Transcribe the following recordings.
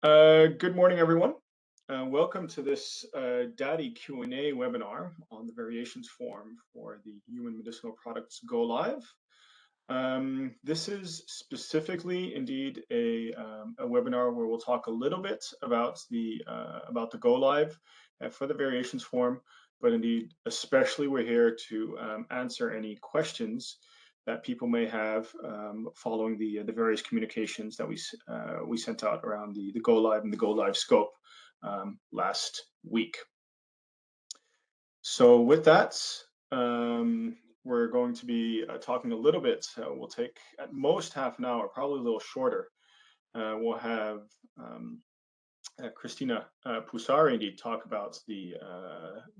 Good morning, everyone. Welcome to this DADI Q&A webinar on the variations form for the Human Medicinal Products Go Live. This is specifically indeed a webinar where we'll talk a little bit about the Go Live for the variations form, but indeed, especially we're here to answer any questions that people may have following the various communications that we sent out around the Go Live and the Go Live scope last week. So with that, we're going to be talking a little bit. We'll take at most half an hour, probably a little shorter. We'll have Christina Pusari indeed talk about the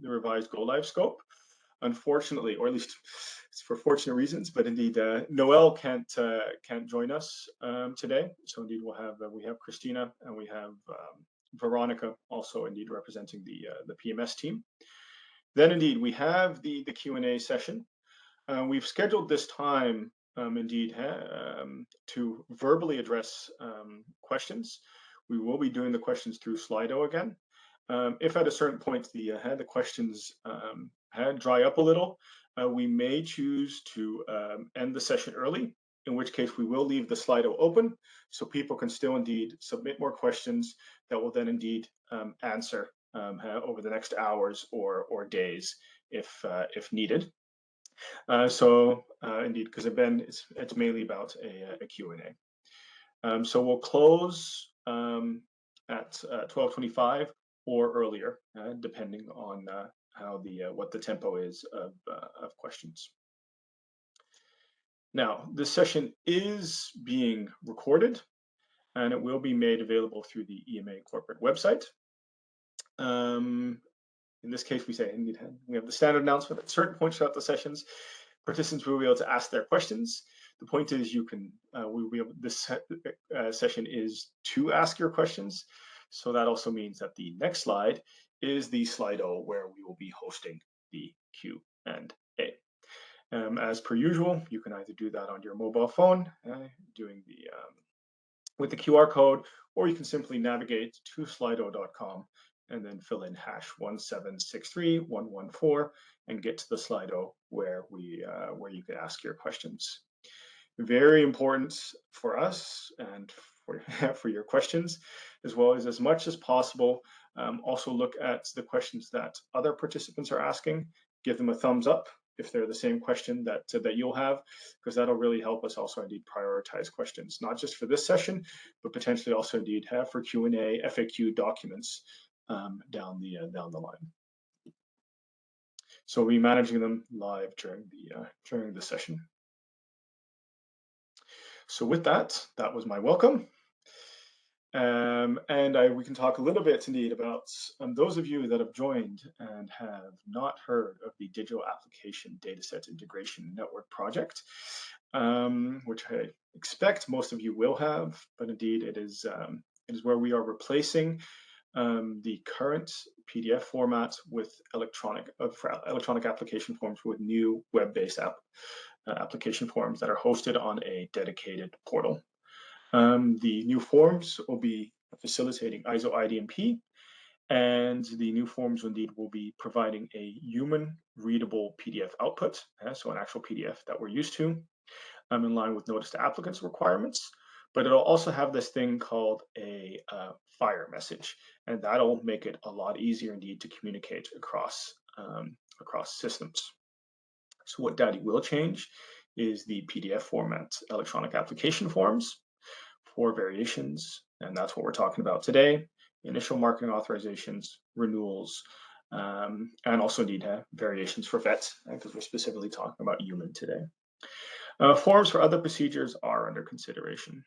revised Go Live scope. Unfortunately, or at least it's for fortunate reasons, but indeed Noel can't join us today. So indeed we have Christina and we have Veronica also indeed representing the PMS team. Then indeed we have the Q&A session. We've scheduled this time indeed to verbally address questions. We will be doing the questions through Slido again. If at a certain point the questions dry up a little, we may choose to end the session early, in which case we will leave the Slido open so people can still indeed submit more questions that will then indeed answer over the next hours or days if needed. So indeed, because then it's mainly about a Q&A. So we'll close at 12:25 or earlier, depending on how what the tempo is of questions. Now, this session is being recorded, and it will be made available through the EMA corporate website. In this case, we have the standard announcement at certain points throughout the sessions. Participants will be able to ask their questions. The point is, this session is to ask your questions. So that also means that the next slide is the Slido where we will be hosting the Q&A. As per usual, you can either do that on your mobile phone, with the QR code, or you can simply navigate to slido.com and then fill in #1763114 and get to the Slido where you can ask your questions. Very important for us and for your questions, as well as much as possible, also look at the questions that other participants are asking. Give them a thumbs up if they're the same question that you'll have, because that'll really help us also indeed prioritize questions, not just for this session, but potentially also indeed have for Q&A, FAQ documents down the line. So we'll be managing them live during the session. So with that was my welcome. And we can talk a little bit indeed about those of you that have joined and have not heard of the Digital Application Dataset Integration Network project, which I expect most of you will have, but indeed it is where we are replacing the current PDF format with electronic application forms with new web-based application forms that are hosted on a dedicated portal. The new forms will be facilitating ISO IDMP, and the new forms indeed will be providing a human readable PDF output, so an actual PDF that we're used to, in line with notice to applicants requirements. But it'll also have this thing called a FIRE message, and that'll make it a lot easier indeed to communicate across systems. So what DADI will change is the PDF format electronic application forms for variations, and that's what we're talking about today: initial marketing authorizations, renewals, and also indeed variations for vets, because we're specifically talking about human today. Forms for other procedures are under consideration.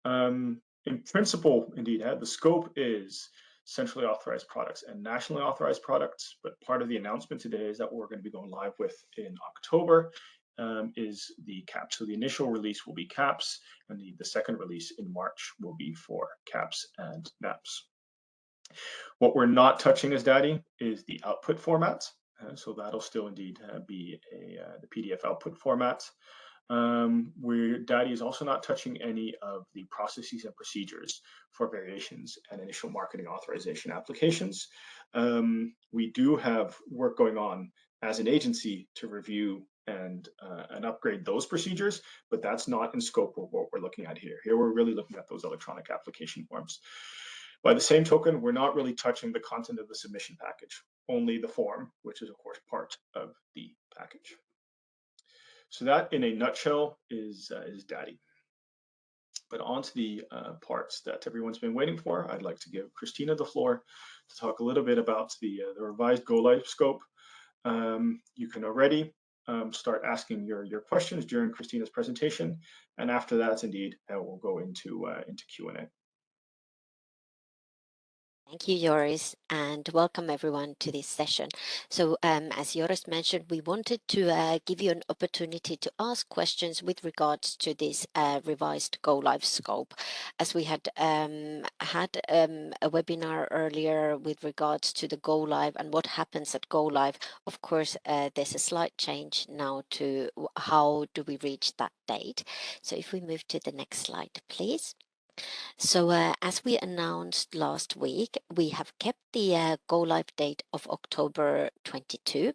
In principle, indeed, the scope is centrally authorized products and nationally authorized products, but part of the announcement today is that we're going to be going live with in October is the CAPS. So the initial release will be CAPS, and the second release in March will be for CAPS and NAPS. What we're not touching as DADI is the output format. So that'll still indeed be the PDF output format. DADI is also not touching any of the processes and procedures for variations and initial marketing authorization applications. We do have work going on as an agency to review and upgrade those procedures, but that's not in scope of what we're looking at here. Here we're really looking at those electronic application forms. By the same token, we're not really touching the content of the submission package, only the form, which is of course part of the package. So that, in a nutshell, is DADI. But on to the parts that everyone's been waiting for. I'd like to give Christina the floor to talk a little bit about the revised Go Live scope. You can already start asking your questions during Christina's presentation, and after that, indeed, we'll go into Q&A. Thank you, Joris, and welcome everyone to this session. So as Joris mentioned, we wanted to give you an opportunity to ask questions with regards to this revised Go Live scope. As we had had a webinar earlier with regards to the Go Live and what happens at Go Live, of course, there's a slight change now to how do we reach that date. So if we move to the next slide, please. So as we announced last week, we have kept the go live date of October 22,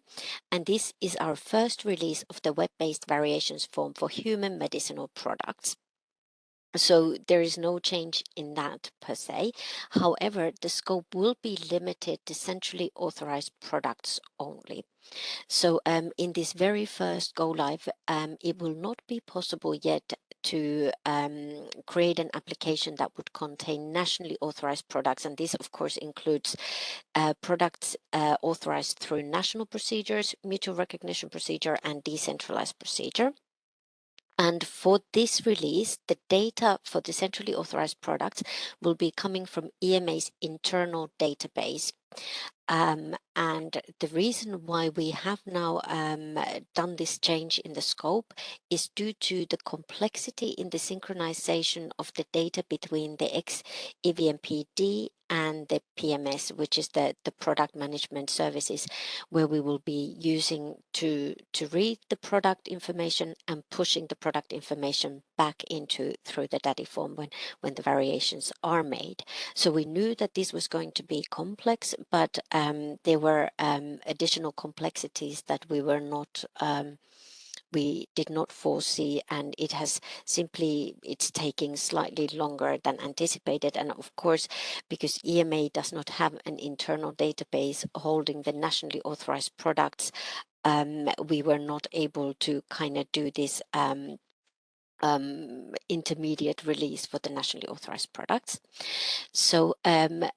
and this is our first release of the web-based variations form for human medicinal products. So there is no change in that per se. However, the scope will be limited to centrally authorized products only. So in this very first go live, it will not be possible yet to create an application that would contain nationally authorized products. And this, of course, includes products authorized through national procedures, mutual recognition procedure, and decentralized procedure. And for this release, the data for the centrally authorized products will be coming from EMA's internal database. And the reason why we have now done this change in the scope is due to the complexity in the synchronization of the data between the ex-EVMPD and the PMS, which is the product management services, where we will be using to read the product information and pushing the product information back into through the DADI form when the variations are made. So we knew that this was going to be complex, but there were additional complexities that we did not foresee, and it's taking slightly longer than anticipated. And of course, because EMA does not have an internal database holding the nationally authorized products, we were not able to kind of do this intermediate release for the nationally authorized products. So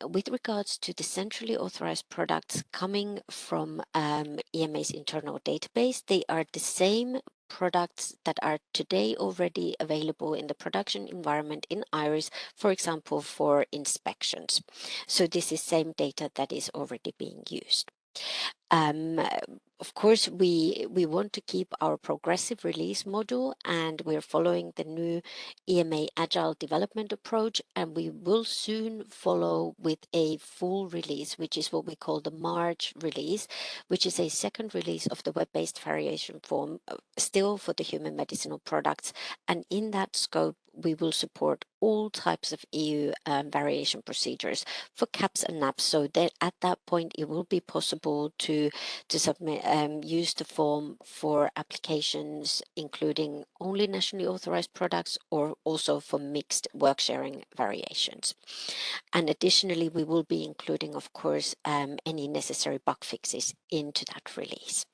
with regards to the centrally authorized products coming from EMA's internal database, they are the same products that are today already available in the production environment in IRIS, for example, for inspections. So this is same data that is already being used. Of course, we want to keep our progressive release model, and we're following the new EMA Agile development approach, and we will soon follow with a full release, which is what we call the March release, which is a second release of the web-based variation form, still for the human medicinal products. And in that scope, we will support all types of EU variation procedures for CAPs and NAPs, so that at that point it will be possible to submit use the form for applications including only nationally authorized products or also for mixed work sharing variations. And additionally, we will be including, of course, any necessary bug fixes into that release.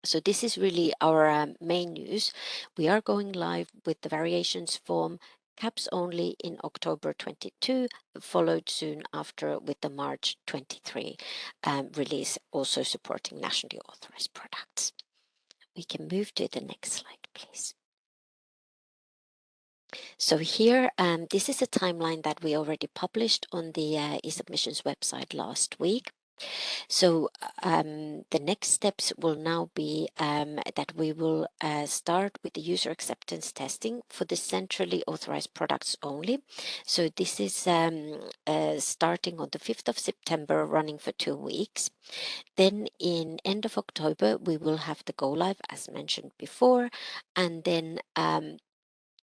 So this is really our main news. We are going live with the variations form CAPs only in October 22, followed soon after with the March 23 release, also supporting nationally authorized products. We can move to the next slide, please. So here, this is a timeline that we already published on the eSubmissions website last week. So the next steps will now be that we will start with the user acceptance testing for the centrally authorized products only. So this is starting on the 5th of September, running for 2 weeks. Then in end of October, we will have the go live as mentioned before, and then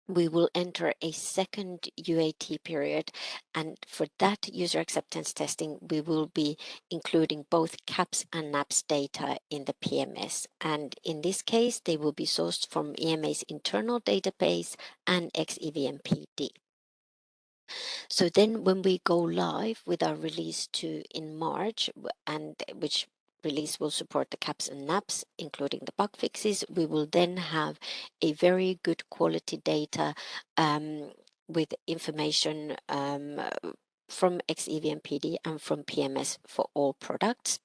we will enter a second UAT period. And for that user acceptance testing, we will be including both CAPS and NAPS data in the PMS. And in this case, they will be sourced from EMA's internal database and XEVMPD. So then when we go live with our release 2 in March, and which release will support the CAPS and NAPS, including the bug fixes, we will then have a very good quality data with information from XEVMPD and from PMS for all products.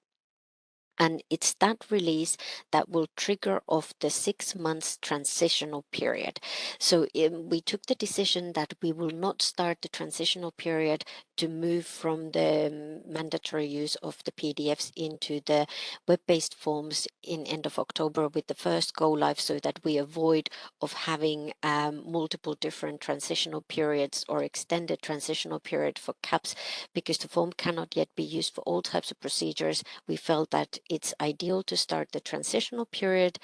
And it's that release that will trigger off the 6 months transitional period. So we took the decision that we will not start the transitional period to move from the mandatory use of the PDFs into the web-based forms in end of October with the first go live, so that we avoid of having multiple different transitional periods or extended transitional period for CAPS, because the form cannot yet be used for all types of procedures. We felt that it's ideal to start the transitional period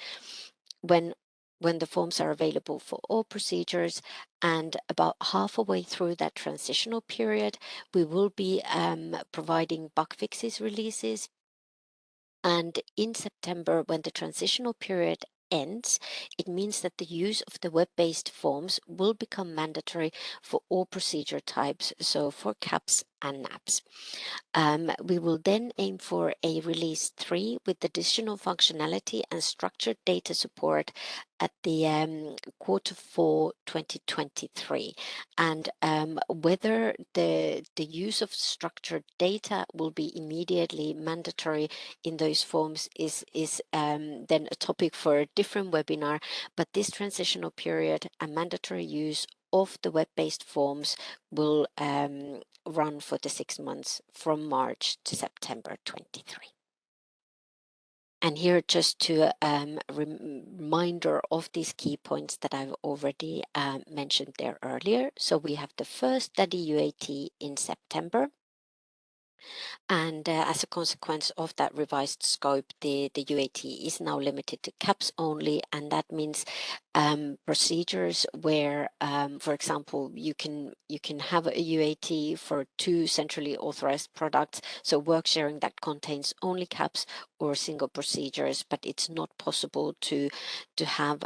when the forms are available for all procedures, and about halfway through that transitional period, we will be providing bug fixes releases. And in September, when the transitional period ends, it means that the use of the web-based forms will become mandatory for all procedure types, so for CAPS and NAPS. We will then aim for a release 3 with additional functionality and structured data support at the Q4 2023. And whether the use of structured data will be immediately mandatory in those forms is then a topic for a different webinar. But this transitional period and mandatory use of the web-based forms will run for the 6 months from March to September 23. And here, just to reminder of these key points that I've already mentioned there earlier. So we have the first DADI UAT in September. And as a consequence of that revised scope, the UAT is now limited to CAPS only, and that means procedures where, for example, you can have a UAT for 2 centrally authorized products, so work sharing that contains only CAPS or single procedures, but it's not possible to have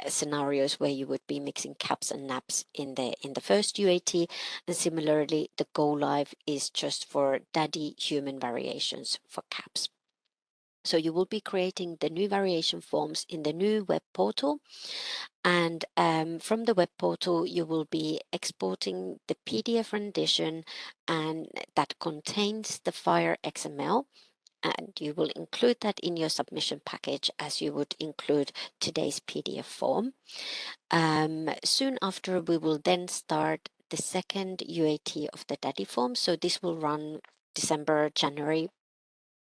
scenarios where you would be mixing CAPS and NAPS in the first UAT. And similarly, the go live is just for DADI human variations for CAPS. So you will be creating the new variation forms in the new web portal. And from the web portal, you will be exporting the PDF rendition, and that contains the Fire XML. And you will include that in your submission package as you would include today's PDF form. Soon after, we will then start the second UAT of the DADI form. So this will run December, January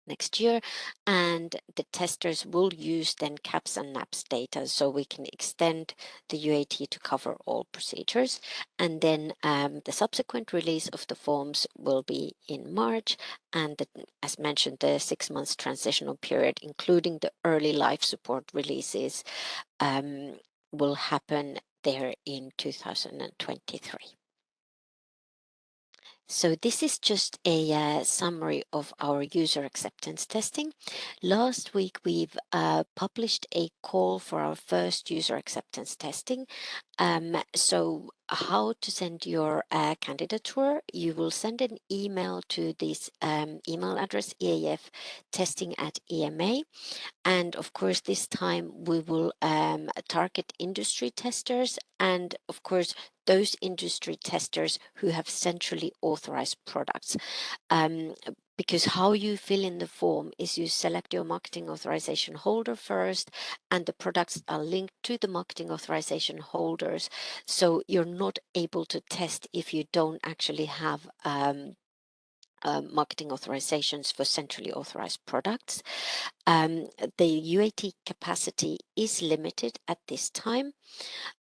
next year, and the testers will use then CAPS and NAPS data, so we can extend the UAT to cover all procedures. And then the subsequent release of the forms will be in March, and as mentioned, the 6 months transitional period, including the early life support releases, will happen there in 2023. So this is just a summary of our user acceptance testing. Last week, we've published a call for our first user acceptance testing. So how to send your candidature? You will send an email to this email address, eaftesting@ema. And of course, this time we will target industry testers, and of course, those industry testers who have centrally authorized products. Because how you fill in the form is you select your marketing authorization holder first, and the products are linked to the marketing authorization holders. So you're not able to test if you don't actually have marketing authorizations for centrally authorized products. The UAT capacity is limited at this time.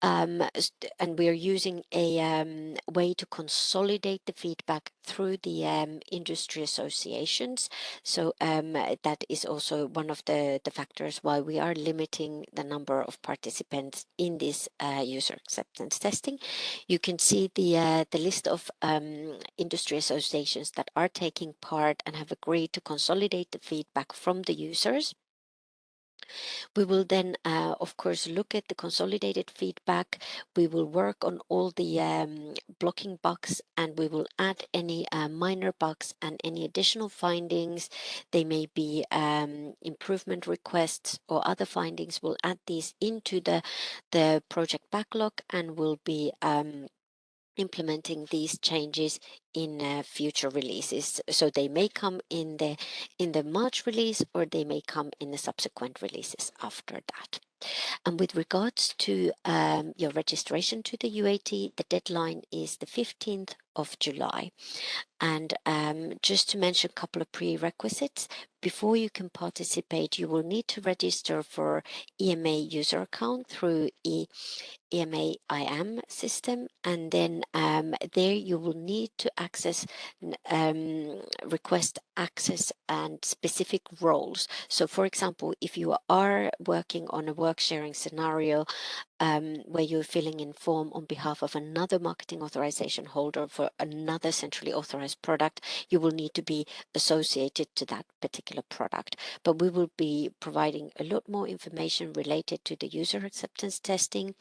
And we are using a way to consolidate the feedback through the industry associations. So that is also one of the factors why we are limiting the number of participants in this user acceptance testing. You can see the list of industry associations that are taking part and have agreed to consolidate the feedback from the users. We will then, of course, look at the consolidated feedback. We will work on all the blocking bugs, and we will add any minor bugs and any additional findings. They may be improvement requests or other findings. We'll add these into the project backlog, and we'll be implementing these changes in future releases. So they may come in the March release, or they may come in the subsequent releases after that. And with regards to your registration to the UAT, the deadline is the 15th of July. And just to mention a couple of prerequisites, before you can participate, you will need to register for EMA user account through EMA IAM system, and then there you will need to request access and specific roles. So for example, if you are working on a work sharing scenario where you're filling in form on behalf of another marketing authorization holder for another centrally authorized product, you will need to be associated to that particular product. But we will be providing a lot more information related to the user acceptance testing.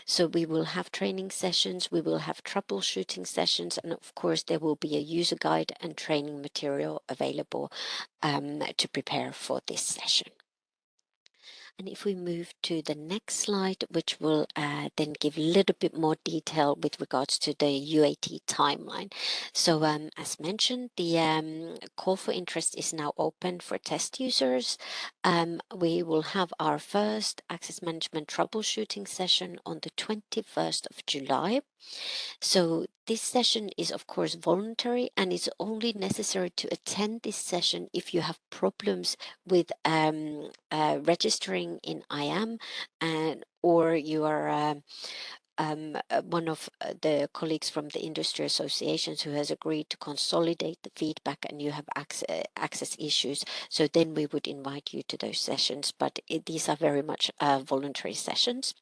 So we will have training sessions, we will have troubleshooting sessions, and of course there will be a user guide and training material available to prepare for this session. And if we move to the next slide, which will then give a little bit more detail with regards to the UAT timeline. So as mentioned, the call for interest is now open for test users. We will have our first access management troubleshooting session on the 21st of July. So this session is of course voluntary, and it's only necessary to attend this session if you have problems with registering in IAM, and or you are one of the colleagues from the industry associations who has agreed to consolidate the feedback and you have access issues. So then we would invite you to those sessions, but these are very much voluntary sessions.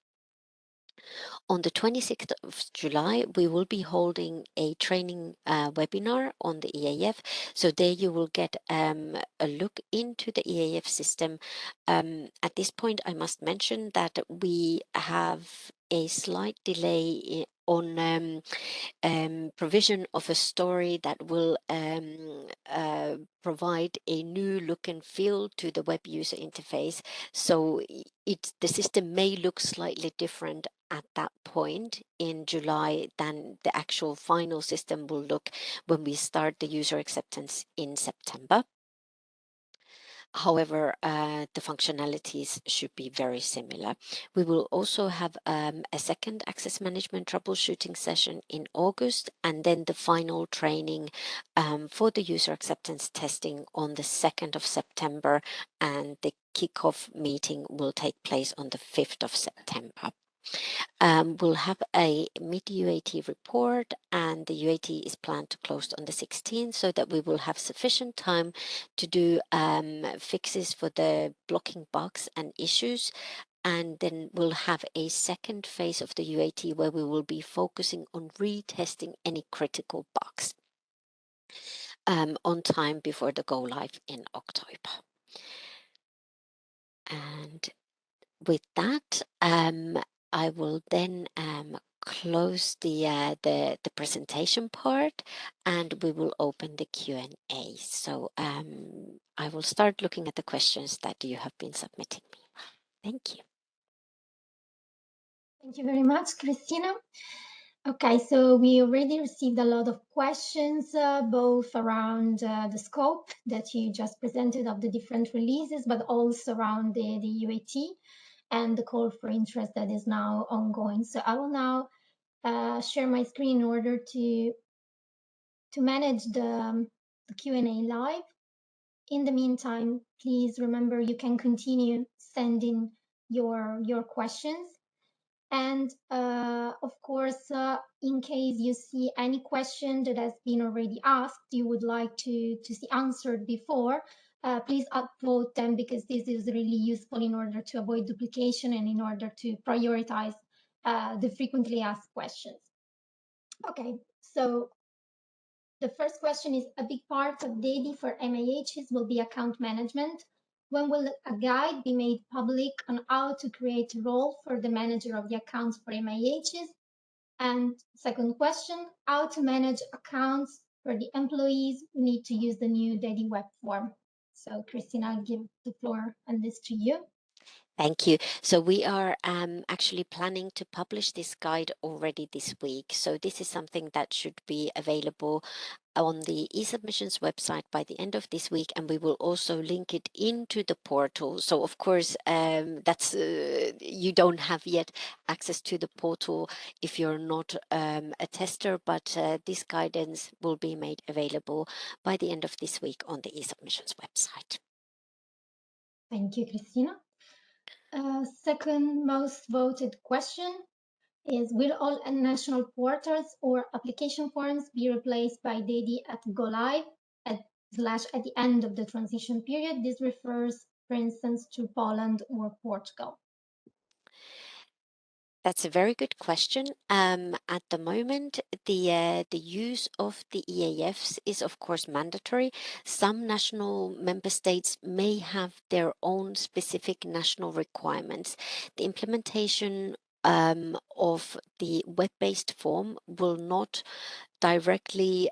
On the 26th of July, we will be holding a training webinar on the EAF. So there you will get a look into the EAF system. At this point, I must mention that we have a slight delay on provision of a story that will provide a new look and feel to the web user interface. So the system may look slightly different at that point in July than the actual final system will look when we start the user acceptance in September. However, the functionalities should be very similar. We will also have a second access management troubleshooting session in August, and then the final training for the user acceptance testing on the 2nd of September, and the kickoff meeting will take place on the 5th of September. We'll have a mid-UAT report, and the UAT is planned to close on the 16th, so that we will have sufficient time to do fixes for the blocking bugs and issues. And then we'll have a second phase of the UAT where we will be focusing on retesting any critical bugs on time before the go live in October. And with that, I will then close the presentation part, and we will open the Q&A. So I will start looking at the questions that you have been submitting me. Thank you. Thank you very much, Christina. Okay, so we already received a lot of questions, both around the scope that you just presented of the different releases, but also around the UAT and the call for interest that is now ongoing. So I will now share my screen in order to manage the Q&A live. In the meantime, please remember you can continue sending your questions. And of course, in case you see any question that has been already asked, you would like to see answered before, please upvote them, because this is really useful in order to avoid duplication and in order to prioritize the frequently asked questions. Okay, so the first question is, a big part of DADI for MAHs will be account management. When will a guide be made public on how to create a role for the manager of the accounts for MAHs? And second question, how to manage accounts for the employees who need to use the new DADI web form. So Christina, I'll give the floor on this to you. Thank you. So we are actually planning to publish this guide already this week. So this is something that should be available on the eSubmissions website by the end of this week, and we will also link it into the portal. So of course, that's you don't have yet access to the portal if you're not a tester, but this guidance will be made available by the end of this week on the eSubmissions website. Thank you, Christina. Second most voted question is, will all national portals or application forms be replaced by DADI at go live at the end of the transition period? This refers, for instance, to Poland or Portugal. That's a very good question. At the moment, the use of the EAFs is of course mandatory. Some national member states may have their own specific national requirements. The implementation of the web-based form will not directly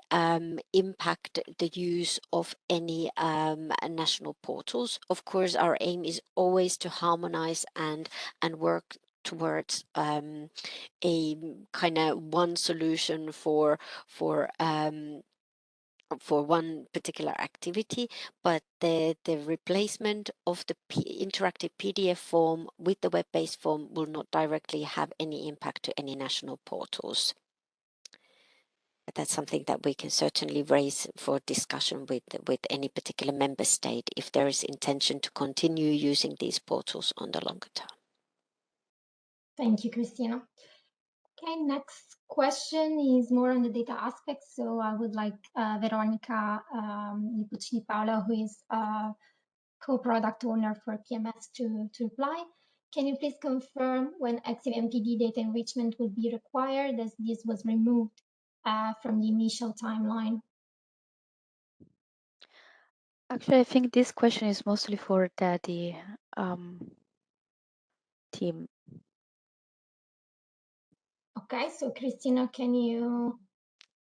impact the use of any national portals. Of course, our aim is always to harmonize and work towards a kind of one solution for one particular activity, but the replacement of the interactive PDF form with the web-based form will not directly have any impact to any national portals. But that's something that we can certainly raise for discussion with any particular member state if there is intention to continue using these portals on the longer term. Thank you, Christina. Okay, next question is more on the data aspect. So I would like Veronica Lipucci Paola, who is co-product owner for PMS, to reply. Can you please confirm when XMPD data enrichment will be required, as this was removed from the initial timeline? Actually, I think this question is mostly for DADI team. Okay, so Christina, can you?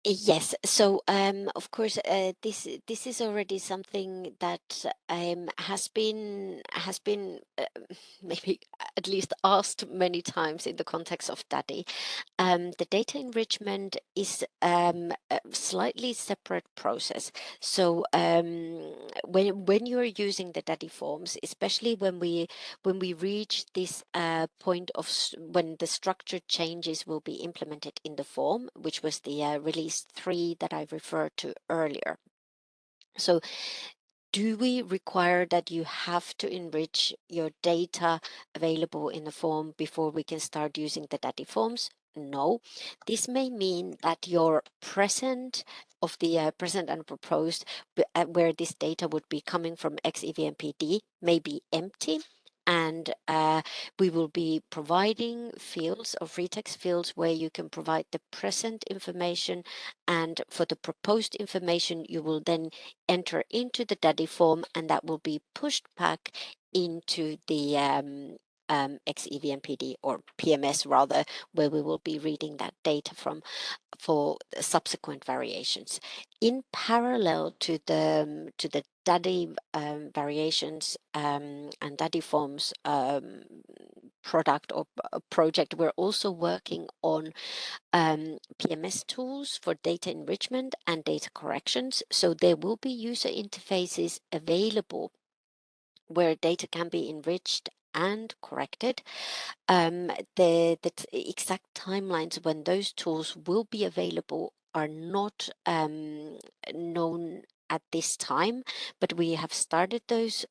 Yes, so of course this is already something that has been maybe at least asked many times in the context of DADI. The data enrichment is a slightly separate process. So when you're using the DADI forms, especially when we reach this point of when the structure changes will be implemented in the form, which was the release 3 that I referred to earlier. So do we require that you have to enrich your data available in the form before we can start using the DADI forms? No. This may mean that your present of the present and proposed, where this data would be coming from XEVMPD, may be empty. And we will be providing fields or free text fields where you can provide the present information, and for the proposed information you will then enter into the DADI form, and that will be pushed back into the XEVMPD or PMS rather, where we will be reading that data from for subsequent variations. In parallel to the DADI variations and DADI forms product or project, we're also working on PMS tools for data enrichment and data corrections. So there will be user interfaces available where data can be enriched and corrected. The exact timelines when those tools will be available are not known at this time, but we have started those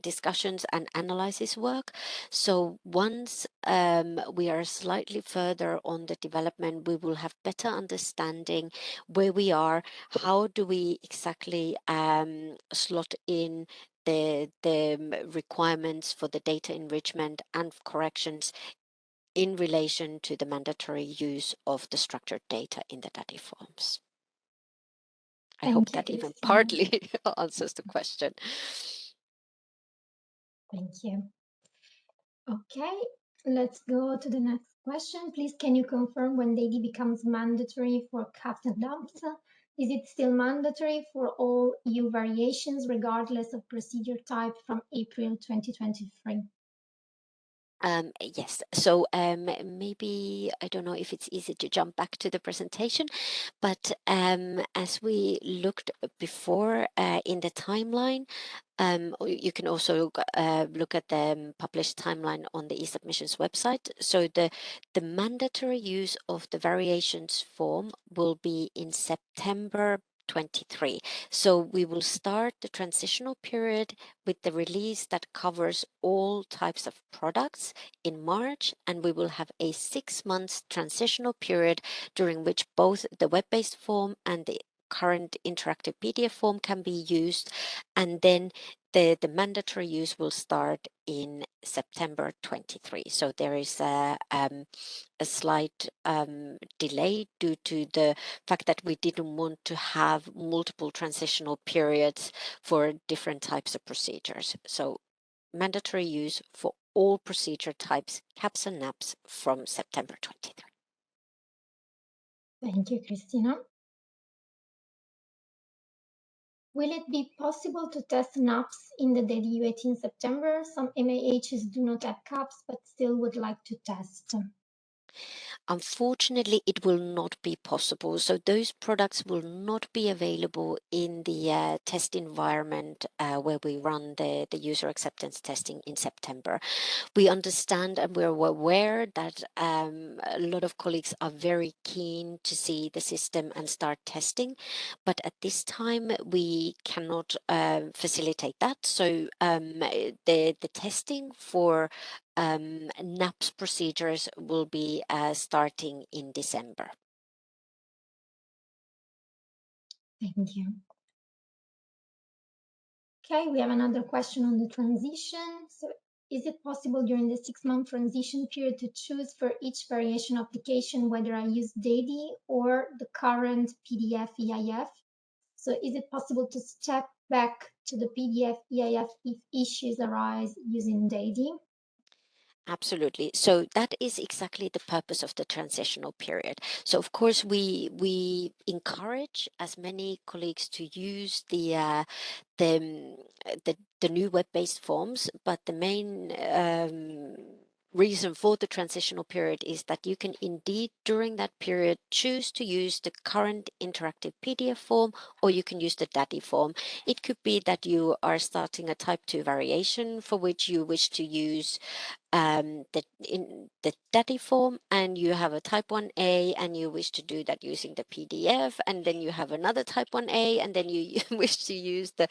discussions and analysis work. So once we are slightly further on the development, we will have better understanding where we are, how do we exactly slot in the requirements for the data enrichment and corrections in relation to the mandatory use of the structured data in the DADI forms. I hope Thank you, that even Christina. partly answers the question. Thank you. Okay, let's go to the next question. Please, can you confirm when DADI becomes mandatory for caps and dumps? Is it still mandatory for all EU variations, regardless of procedure type from April 2023? Yes, so maybe I don't know if it's easy to jump back to the presentation, but as we looked before in the timeline, you can also look at the published timeline on the eSubmissions website. So the mandatory use of the variations form will be in September 23. So we will start the transitional period with the release that covers all types of products in March, and we will have a 6 months transitional period during which both the web-based form and the current interactive PDF form can be used, and then the mandatory use will start in September 23. So there is a slight delay due to the fact that we didn't want to have multiple transitional periods for different types of procedures. So mandatory use for all procedure types, CAPS and NAPS, from September 23. Thank you, Christina. Will it be possible to test NAPS in the DADI UAT in September? Some MAHs do not have CAPS, but still would like to test. Unfortunately, it will not be possible. So those products will not be available in the test environment where we run the user acceptance testing in September. We understand and we're aware that a lot of colleagues are very keen to see the system and start testing, but at this time we cannot facilitate that. So the testing for NAPS procedures will be starting in December. Thank you. Okay, we have another question on the transition. So is it possible during the 6-month transition period to choose for each variation application whether I use DADI or the current PDF EIF? So is it possible to step back to the PDF EIF if issues arise using DADI? Absolutely. So that is exactly the purpose of the transitional period. So of course we encourage as many colleagues to use the new web-based forms, but the main reason for the transitional period is that you can indeed during that period choose to use the current interactive PDF form, or you can use the DADI form. It could be that you are starting a type 2 variation for which you wish to use in the DADI form, and you have a type 1A and you wish to do that using the PDF, and then you have another type 1A and then you wish to use the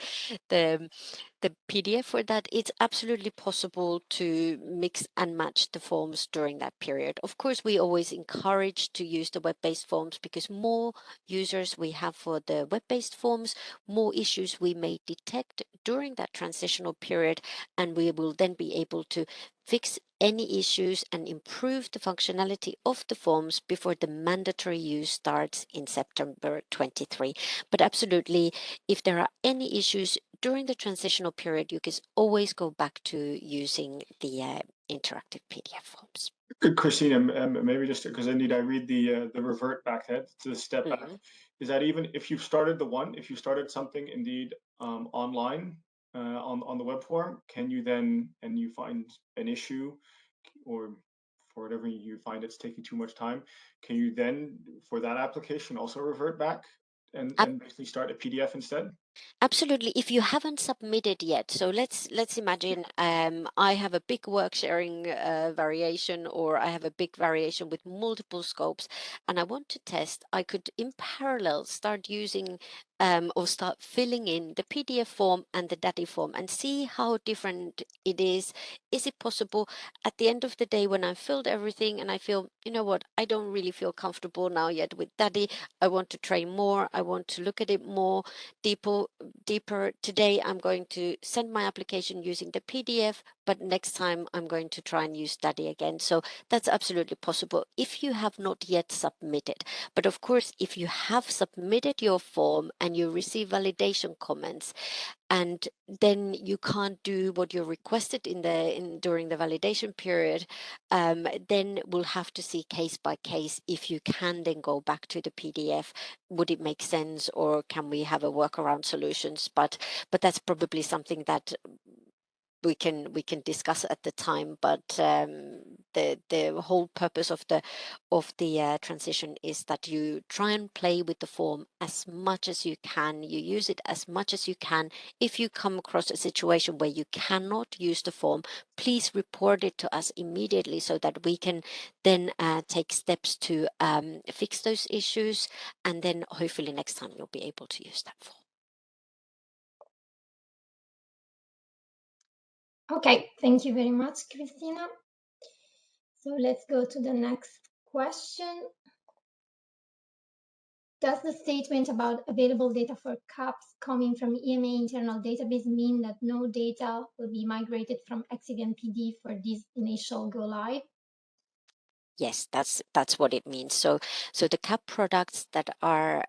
PDF for that. It's absolutely possible to mix and match the forms during that period. Of course, we always encourage to use the web-based forms because more users we have for the web-based forms, more issues we may detect during that transitional period, and we will then be able to fix any issues and improve the functionality of the forms before the mandatory use starts in September 23. But absolutely, if there are any issues during the transitional period, you can always go back to using the interactive PDF forms. Christina, maybe just because indeed I read the revert back head to the step back. Is that even if you've started if you started something indeed online on the web form, can you then, and you find an issue or for whatever you find it's taking too much time, can you then for that application also revert back and basically start a PDF instead? Absolutely. If you haven't submitted yet, so let's imagine I have a big work sharing variation, or I have a big variation with multiple scopes, and I want to test. I could in parallel start using or start filling in the PDF form and the DADI form and see how different it is. Is it possible at the end of the day when I filled everything and I feel, you know what, I don't really feel comfortable now yet with DADI. I want to train more. I want to look at it more deeper. Today I'm going to send my application using the PDF, but next time I'm going to try and use study again. So that's absolutely possible if you have not yet submitted. But of course, if you have submitted your form and you receive validation comments, and then you can't do what you requested during the validation period, then we'll have to see case by case if you can then go back to the PDF. Would it make sense, or can we have a workaround solutions? But that's probably something that we can discuss at the time. But the whole purpose of the transition is that you try and play with the form as much as you can. You use it as much as you can. If you come across a situation where you cannot use the form, please report it to us immediately so that we can then take steps to fix those issues, and then hopefully next time you'll be able to use that form. Okay, thank you very much, Christina. So let's go to the next question. Does the statement about available data for CAPs coming from EMA internal database mean that no data will be migrated from XCVMPD for this initial go live? Yes, that's what it means. So the CAP products that are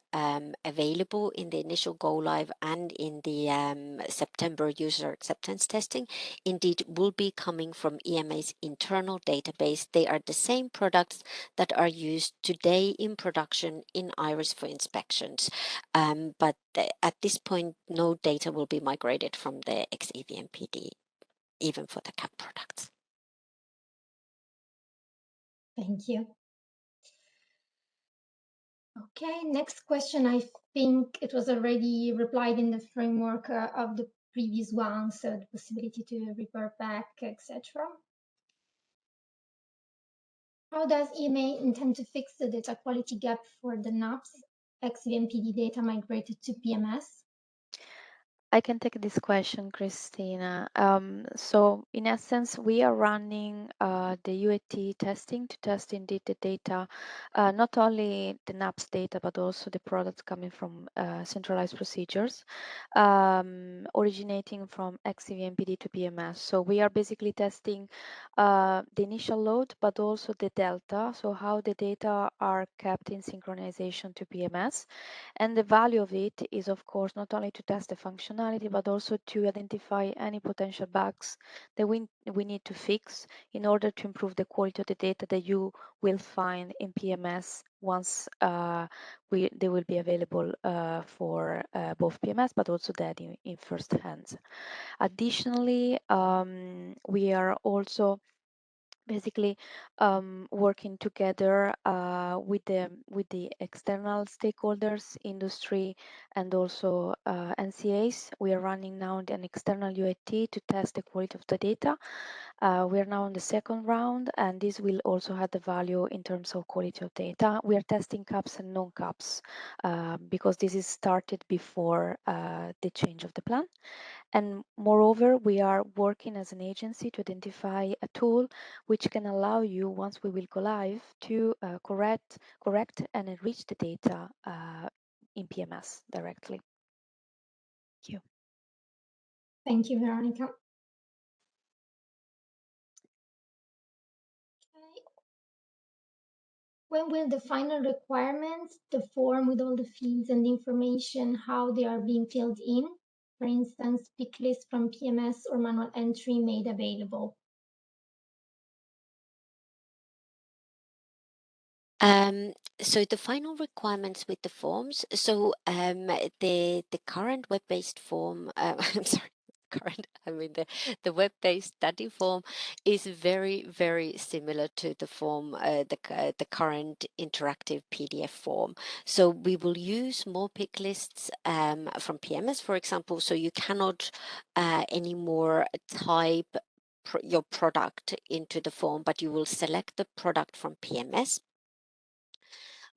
available in the initial go live and in the September user acceptance testing, indeed will be coming from EMA's internal database. They are the same products that are used today in production in IRIS for inspections. But at this point, no data will be migrated from the XEVMPD, even for the CAP products. Thank you. Okay, next question. I think it was already replied in the framework of the previous one, so the possibility to revert back, etc. How does EMA intend to fix the data quality gap for the NAPS XVMPD data migrated to PMS? I can take this question, Christina. So in essence, we are running the UAT testing to test indeed the data, not only the NAPS data, but also the products coming from centralized procedures, originating from XCVMPD to PMS. So we are basically testing the initial load, but also the delta, so how the data are kept in synchronization to PMS. And the value of it is, of course, not only to test the functionality, but also to identify any potential bugs that we need to fix in order to improve the quality of the data that you will find in PMS once they will be available for both PMS, but also that in first hands. Additionally, we are also basically working together with the external stakeholders, industry, and also NCAs. We are running now an external UAT to test the quality of the data. We are now on the second round, and this will also add the value in terms of quality of data. We are testing CAPs and non-CAPs because this is started before the change of the plan. And moreover, we are working as an agency to identify a tool which can allow you, once we will go live, to correct and enrich the data in PMS directly. Thank you. Thank you, Veronica. Okay. When will the final requirements, the form with all the fields and the information, how they are being filled in, for instance, pick list from PMS or manual entry made available? So the final requirements with the forms. So the current web-based form. I'm sorry. current, I mean, the web-based DADI form is very, very similar to the form, the current interactive PDF form. So we will use more pick lists from PMS, for example, so you cannot anymore type your product into the form, but you will select the product from PMS.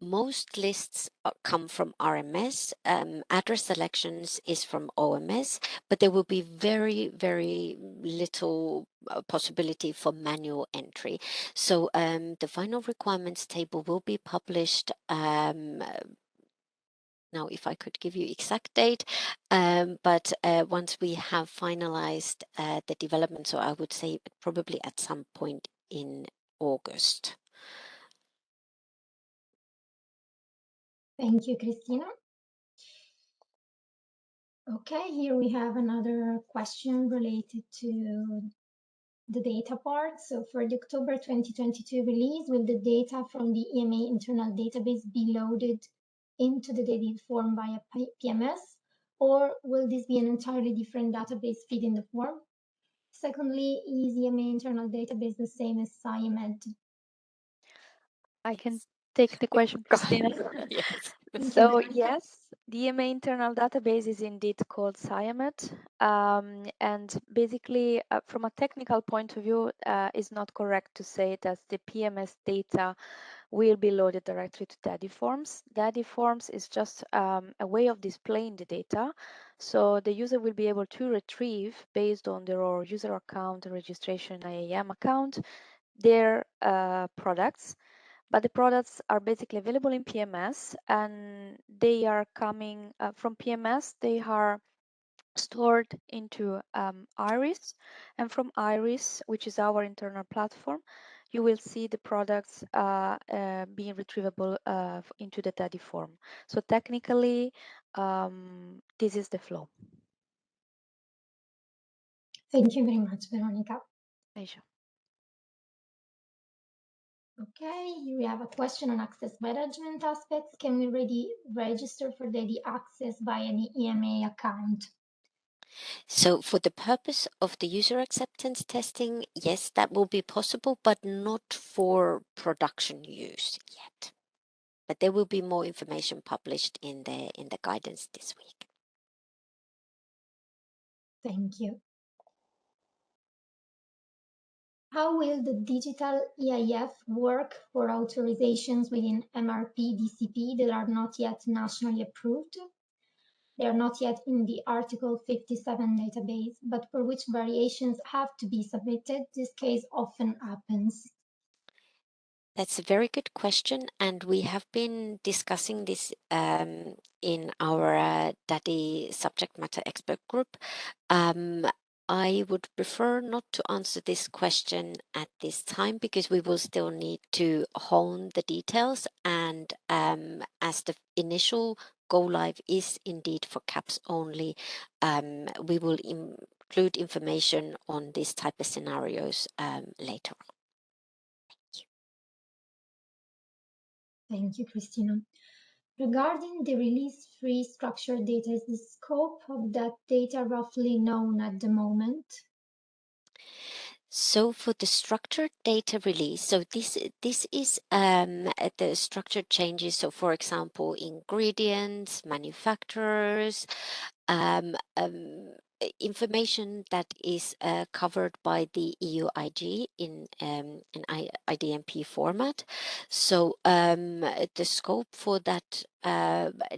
Most lists come from RMS. Address selections is from OMS, but there will be very, very little possibility for manual entry. So the final requirements table will be published. Now, if I could give you exact date, but once we have finalized the development, so I would say probably at some point in August. Thank you, Christina. Okay, here we have another question related to the data part. So for the October 2022 release, will the data from the EMA internal database be loaded into the DADI form via PMS, or will this be an entirely different database feed in the form? Secondly, is EMA internal database the same as SciMed? I can take the question, Christina. Yes. So yes, the EMA internal database is indeed called SciMed, and basically, from a technical point of view, it's not correct to say that the PMS data will be loaded directly to DADI forms. DADI forms is just a way of displaying the data, so the user will be able to retrieve, based on their user account and registration IAM account, their products. But the products are basically available in PMS, and they are coming from PMS. They are stored into Iris, and from Iris, which is our internal platform, you will see the products being retrievable into the DADI form. So technically, this is the flow. Thank you very much, Veronica. Asia. Okay, here we have a question on access management aspects. Can we already register for DADI access by any EMA account? So for the purpose of the user acceptance testing, yes, that will be possible, but not for production use yet. But there will be more information published in the guidance this week. Thank you. How will the digital EIF work for authorizations within MRP DCP that are not yet nationally approved? They are not yet in the Article 57 database, but for which variations have to be submitted. This case often happens. That's a very good question, and we have been discussing this in our DADI subject matter expert group. I would prefer not to answer this question at this time because we will still need to hone the details, and as the initial go live is indeed for CAPS only, we will include information on this type of scenarios later on. Thank you, Christina. Regarding the release-free structured data, is the scope of that data roughly known at the moment? So for the structured data release, so this is the structured changes. So for example, ingredients, manufacturers, information that is covered by the EU IG in an IDMP format. So the scope for that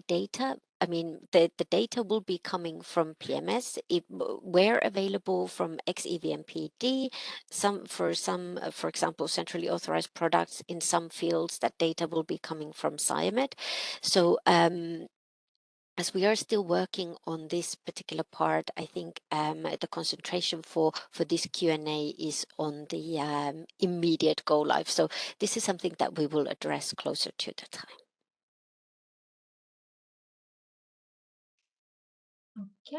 data, I mean, the data will be coming from PMS, where available from XEVMPD, for example, centrally authorized products in some fields, that data will be coming from SciMed. So as we are still working on this particular part, I think the concentration for this Q&A is on the immediate go live. So this is something that we will address closer to the time. Okay.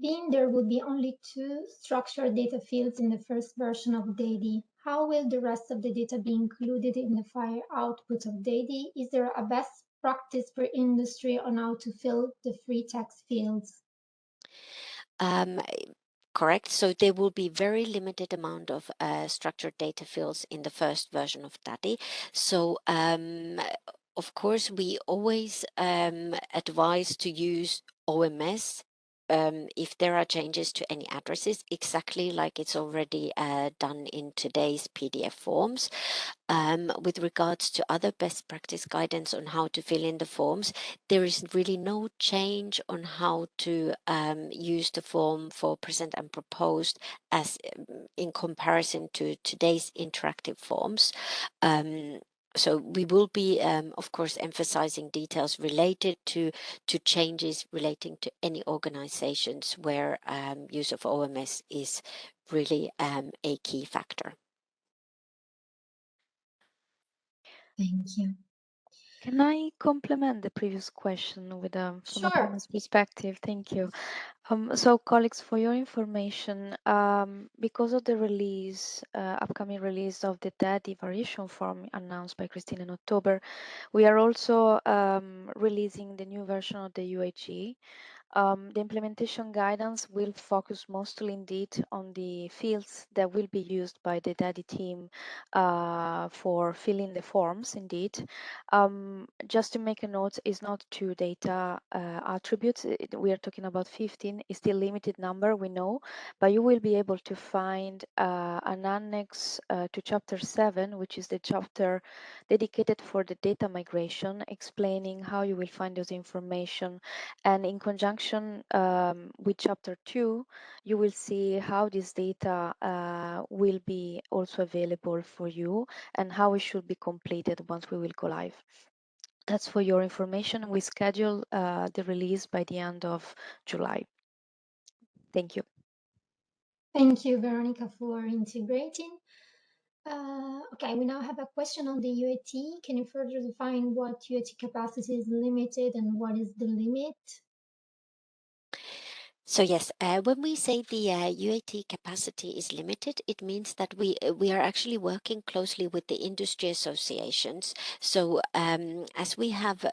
Being there would be only 2 structured data fields in the first version of DADI, how will the rest of the data be included in the file output of DADI? Is there a best practice for industry on how to fill the free text fields? Correct. So there will be very limited amount of structured data fields in the first version of DADI. So of course, we always advise to use OMS if there are changes to any addresses, exactly like it's already done in today's PDF forms. With regards to other best practice guidance on how to fill in the forms, there is really no change on how to use the form for present and proposed as in comparison to today's interactive forms. So we will be, of course, emphasizing details related to changes relating to any organizations where use of OMS is really a key factor. Thank you. Can I complement the previous question with from a Sure. PMS perspective? Thank you. So, colleagues, for your information, because of the release, upcoming release of the DADI variation form announced by Christine in October, we are also releasing the new version of the UAG. The implementation guidance will focus mostly indeed on the fields that will be used by the DADI team for filling the forms indeed. Just to make a note, it's not two data attributes. We are talking about 15. It's still limited number, we know, but you will be able to find an annex to chapter 7, which is the chapter dedicated for the data migration, explaining how you will find those information. And in conjunction with chapter 2, you will see how this data will be also available for you and how it should be completed once we will go live. That's for your information. We schedule the release by the end of July. Thank you. Thank you, Veronica, for integrating. Okay, we now have a question on the UAT. Can you further define what UAT capacity is limited and what is the limit? So yes, when we say the UAT capacity is limited, it means that we are actually working closely with the industry associations. So as we have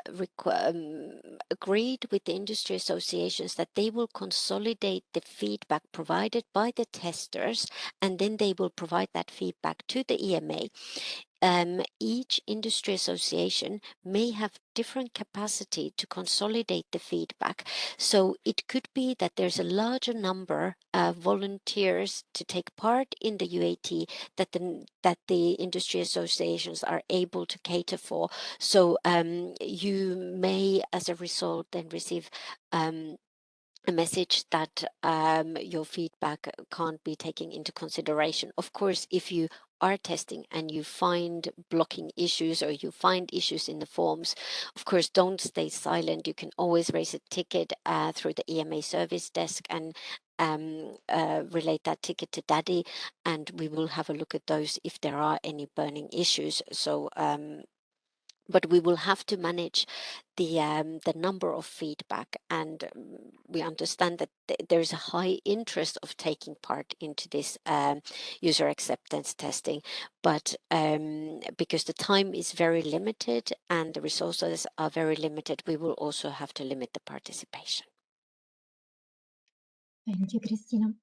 agreed with the industry associations that they will consolidate the feedback provided by the testers, and then they will provide that feedback to the EMA. Each industry association may have different capacity to consolidate the feedback. So it could be that there's a larger number of volunteers to take part in the UAT that the industry associations are able to cater for. So you may, as a result, then receive a message that your feedback can't be taken into consideration. Of course, if you are testing and you find blocking issues or you find issues in the forms, of course, don't stay silent. You can always raise a ticket through the EMA service desk and relate that ticket to DADI, and we will have a look at those if there are any burning issues. So but we will have to manage the number of feedback, and we understand that there's a high interest of taking part into this user acceptance testing, but because the time is very limited and the resources are very limited, we will also have to limit the participation. Thank you, Cristina.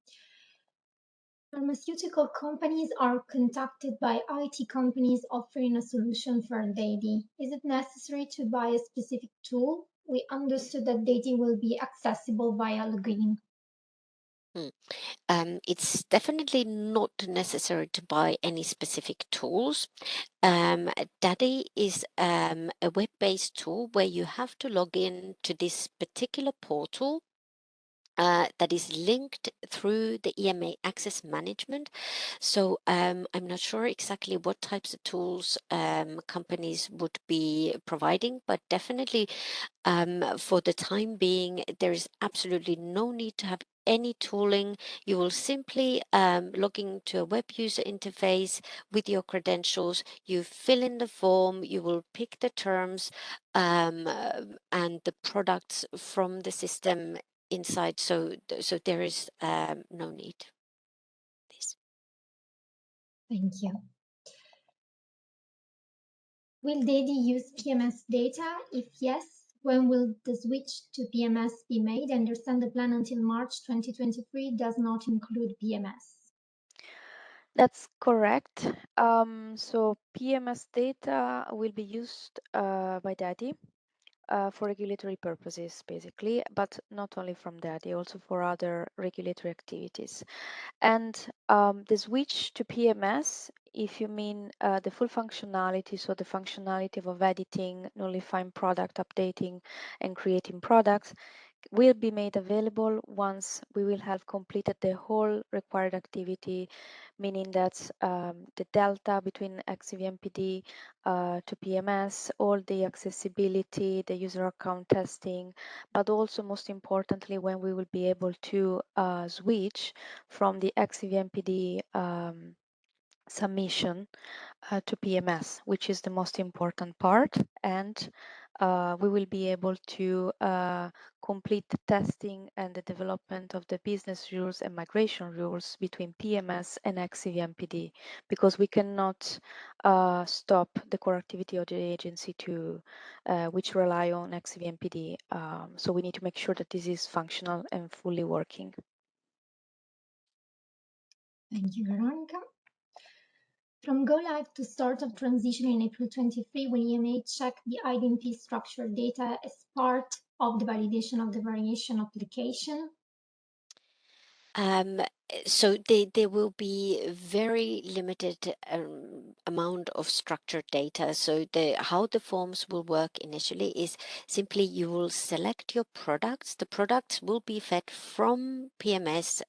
Pharmaceutical companies are contacted by IT companies offering a solution for DADI. Is it necessary to buy a specific tool? We understood that DADI will be accessible via login. It's definitely not necessary to buy any specific tools. DADI is a web-based tool where you have to log in to this particular portal that is linked through the EMA access management. So I'm not sure exactly what types of tools companies would be providing, but definitely for the time being, there is absolutely no need to have any tooling. You will simply log into a web user interface with your credentials. You fill in the form, you will pick the terms and the products from the system inside. So there is no need. This. Thank you. Will DADI use PMS data? If yes, When will the switch to PMS be made? I understand the plan until March 2023 does not include PMS. That's correct. So PMS data will be used by DADI for regulatory purposes, basically, but not only from DADI, also for other regulatory activities. And the switch to PMS, if you mean the full functionality, so the functionality of editing, nullifying product, updating, and creating products, will be made available once we will have completed the whole required activity, meaning that the delta between XVMPD to PMS, all the accessibility, the user account testing, but also most importantly, when we will be able to switch from the XVMPD submission to PMS, which is the most important part. And we will be able to complete the testing and the development of the business rules and migration rules between PMS and XCVMPD, because we cannot stop the core activity of the agency to which rely on XCVMPD. So we need to make sure that this is functional and fully working. Thank you, Veronica. From go live to start of transition in April 23, will EMA check the IDMP structured data as part of the validation of the variation application? So there will be very limited amount of structured data. So how the forms will work initially is simply you will select your products. The products will be fed from PMS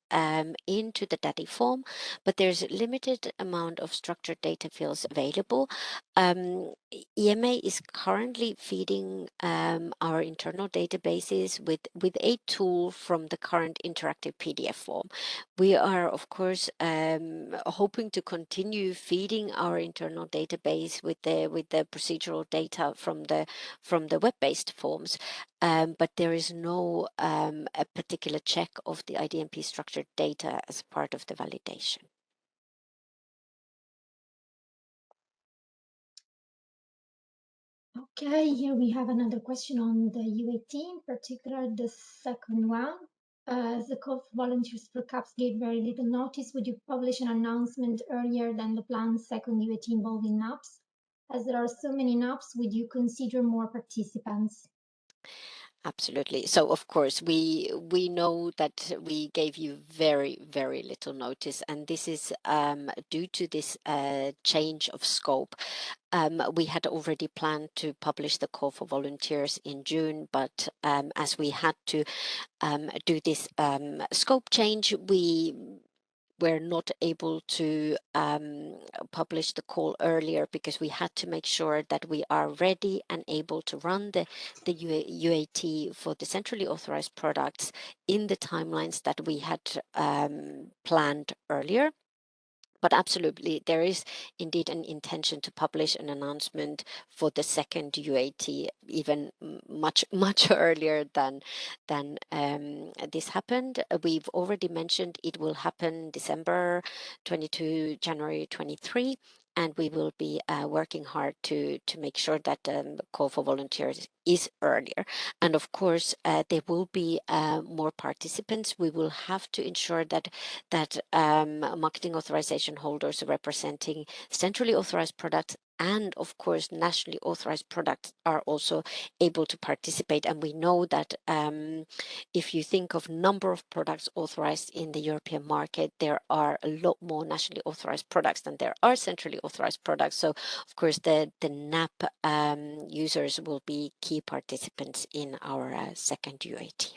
into the DADI form, but there's a limited amount of structured data fields available. EMA is currently feeding our internal databases with a tool from the current interactive PDF form. We are, of course, hoping to continue feeding our internal database with the procedural data from the web-based forms, but there is no a particular check of the IDMP structured data as part of the validation. Okay, here we have another question on the UAT, in particular the second one. The call for volunteers for CAPS gave very little notice. Would you publish an announcement earlier than the planned second UAT involving NAPs? As there are so many NAPs, would you consider more participants? Absolutely. So of course we know that we gave you very little notice, and this is due to this change of scope. We had already planned to publish the call for volunteers in June, but as we had to do this scope change, we were not able to publish the call earlier because we had to make sure that we are ready and able to run the UAT for the centrally authorized products in the timelines that we had planned earlier. But absolutely, there is indeed an intention to publish an announcement for the second UAT, even much earlier than this happened. We've already mentioned it will happen December 22, January 23. And we will be working hard to make sure that the call for volunteers is earlier. And of course, there will be more participants. We will have to ensure that marketing authorization holders representing centrally authorized products and of course nationally authorized products are also able to participate. And we know that if you think of number of products authorized in the European market, there are a lot more nationally authorized products than there are centrally authorized products. So of course the NAP users will be key participants in our second UAT.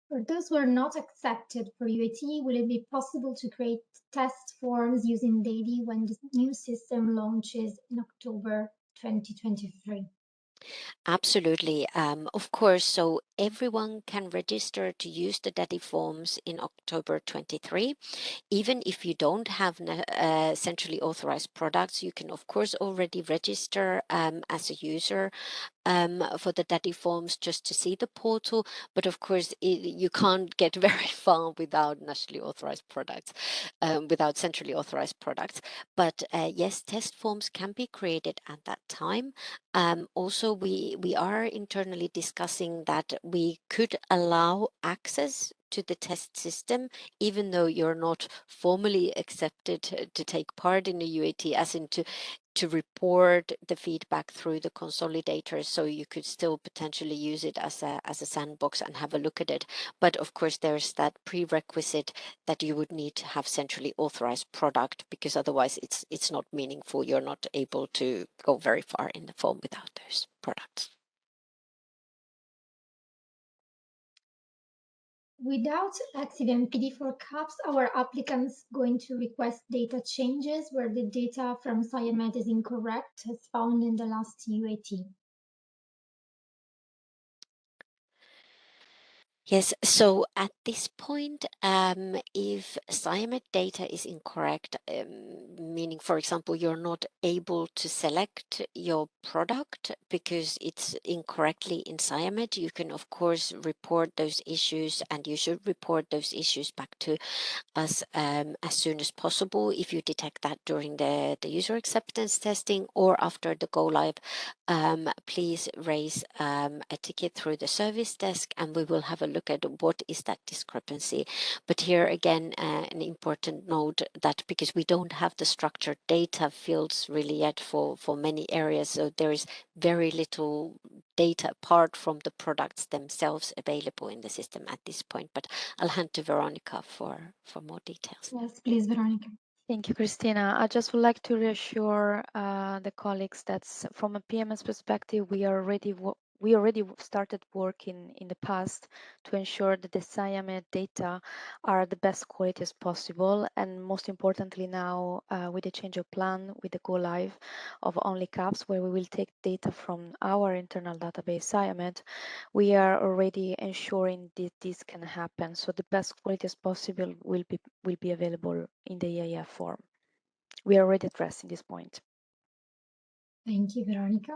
For those who are not accepted for UAT, will it be possible to create test forms using DADI when the new system launches in October 2023? Absolutely. Of course, so everyone can register to use the DADI forms in October 23. Even if you don't have centrally authorized products, you can of course already register as a user for the DADI forms just to see the portal, but of course you can't get very far without nationally authorized products, without centrally authorized products. But yes, test forms can be created at that time. Also, we are internally discussing that we could allow access to the test system, even though you're not formally accepted to take part in a UAT, as in to report the feedback through the consolidator, so you could still potentially use it as a sandbox and have a look at it. But of course, there's that prerequisite that you would need to have centrally authorized product, because otherwise it's not meaningful. You're not able to go very far in the form without those products. Without active MPD for CAPS, our applicants going to request data changes where the data from SciMed is incorrect, as found in the last UAT. Yes, so at this point, if SciMed data is incorrect, meaning, for example, you're not able to select your product because it's incorrectly in SciMed, you can, of course, report those issues, and you should report those issues back to us as soon as possible. If you detect that during the user acceptance testing or after the go live, please raise a ticket through the service desk, and we will have a look at what is that discrepancy. But here again, an important note that because we don't have the structured data fields really yet for many areas, so there is very little data apart from the products themselves available in the system at this point. But I'll hand to Veronica for more details. Yes, please, Veronica. Thank you, Christina. I just would like to reassure the colleagues that from a PMS perspective, we already started working in the past to ensure that the SciMed data are the best quality as possible, and most importantly now with the change of plan, with the go live of only CAPS, where we will take data from our internal database SciMed, we are already ensuring that this can happen. So the best quality as possible will be available in the EIF form. We are already addressing this point. Thank you, Veronica.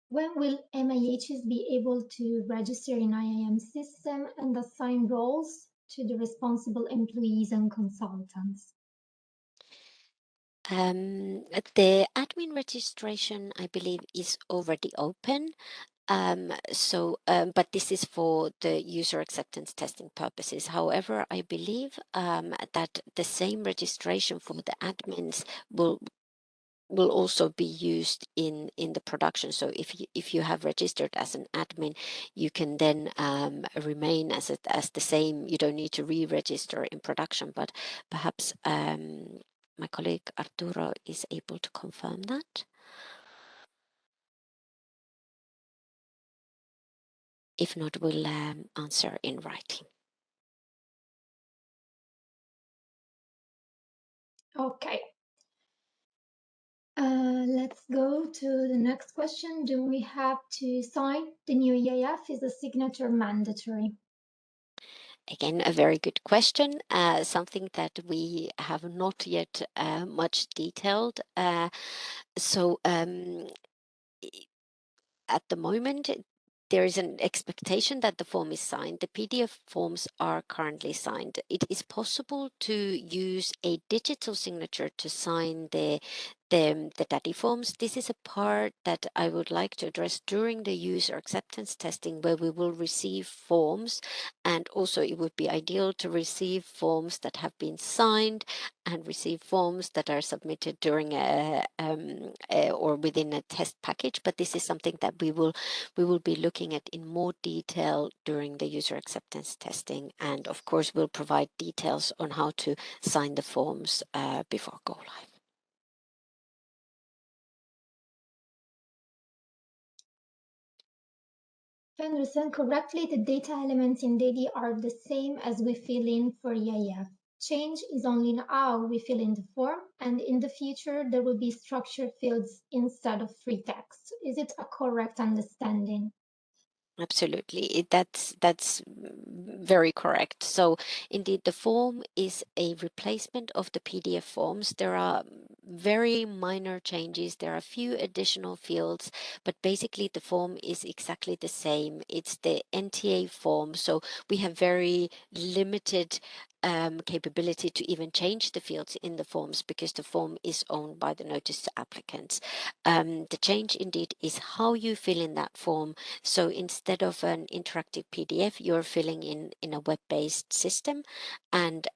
When will MIHs be able to register in IAM system and assign roles to the responsible employees and consultants? The admin registration, I believe, is already open. But this is for the user acceptance testing purposes. However, I believe that the same registration for the admins will also be used in the production. So if you have registered as an admin, you can then remain as the same. You don't need to re-register in production. But perhaps my colleague Arturo is able to confirm that. If not, we'll answer in writing. Okay. Let's go to the next question. Do we have to sign the new EIF? Is the signature mandatory? Again, a very good question, something that we have not yet much detailed. So at the moment, there is an expectation that the form is signed. The PDF forms are currently signed. It is possible to use a digital signature to sign the DADI forms. This is a part that I would like to address during the user acceptance testing, where we will receive forms, and also it would be ideal to receive forms that have been signed and receive forms that are submitted during or within a test package. But this is something that we will be looking at in more detail during the user acceptance testing, and of course we'll provide details on how to sign the forms before go live. If I understand correctly, the data elements in DADI are the same as we fill in for EIF. Change is only in how we fill in the form, and in the future there will be structured fields instead of free text. Is it a correct understanding? Absolutely. That's very correct. So indeed, the form is a replacement of the PDF forms. There are very minor changes. There are a few additional fields, but basically the form is exactly the same. It's the NTA form. So we have very limited capability to even change the fields in the forms because the form is owned by the notice to applicants. The change indeed is how you fill in that form. So instead of an interactive PDF, you're filling in a web-based system, and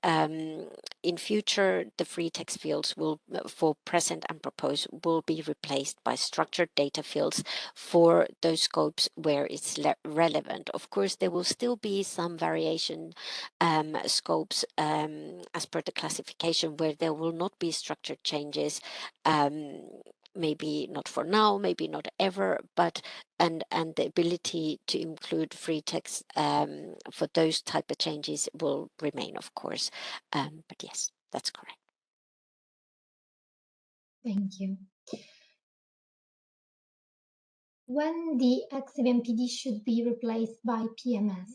in future, the free text fields will, for present and proposed, will be replaced by structured data fields for those scopes where it's relevant. Of course, there will still be some variation scopes as per the classification where there will not be structured changes. Maybe not for now, maybe not ever, but and the ability to include free text for those type of changes will remain, of course. But yes, that's correct. Thank you. When the XVMPD should be replaced by PMS?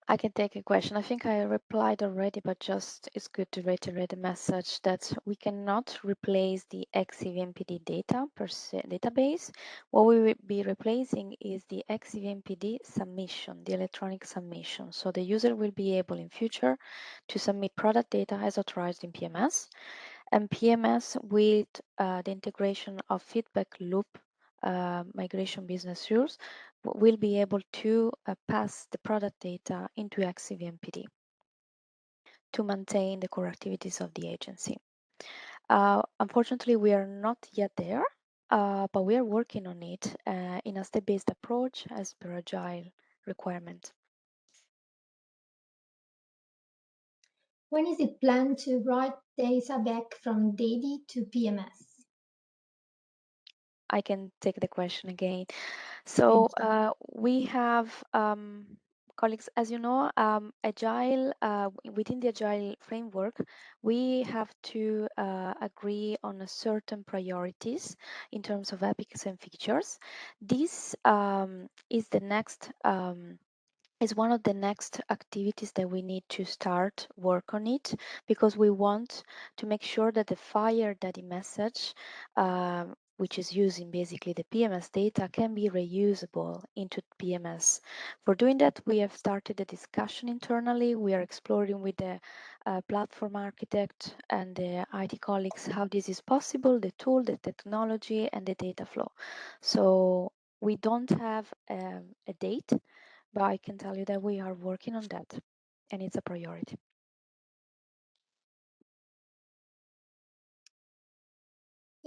I can take a question. I think I replied already, but just it's good to reiterate the message that we cannot replace the XVMPD data per se database. What we will be replacing is the XVMPD submission, the electronic submission. So the user will be able in future to submit product data as authorized in PMS, and PMS with the integration of feedback loop migration business rules will be able to pass the product data into XCVMPD to maintain the core activities of the agency. Unfortunately, we are not yet there, but we are working on it in a step-based approach as per agile requirement. When is it planned to write data back from DADI to PMS? I can take the question again. So we have colleagues, as you know, agile within the agile framework, we have to agree on a certain priorities in terms of epics and features. This is the next is one of the next activities that we need to start work on it, because we want to make sure that the fire daddy message which is using basically the PMS data can be reusable into PMS. For doing that, we have started a discussion internally. We are exploring with the platform architect and the IT colleagues how this is possible, the tool, the technology, and the data flow. So we don't have a date, but I can tell you that we are working on that, and it's a priority.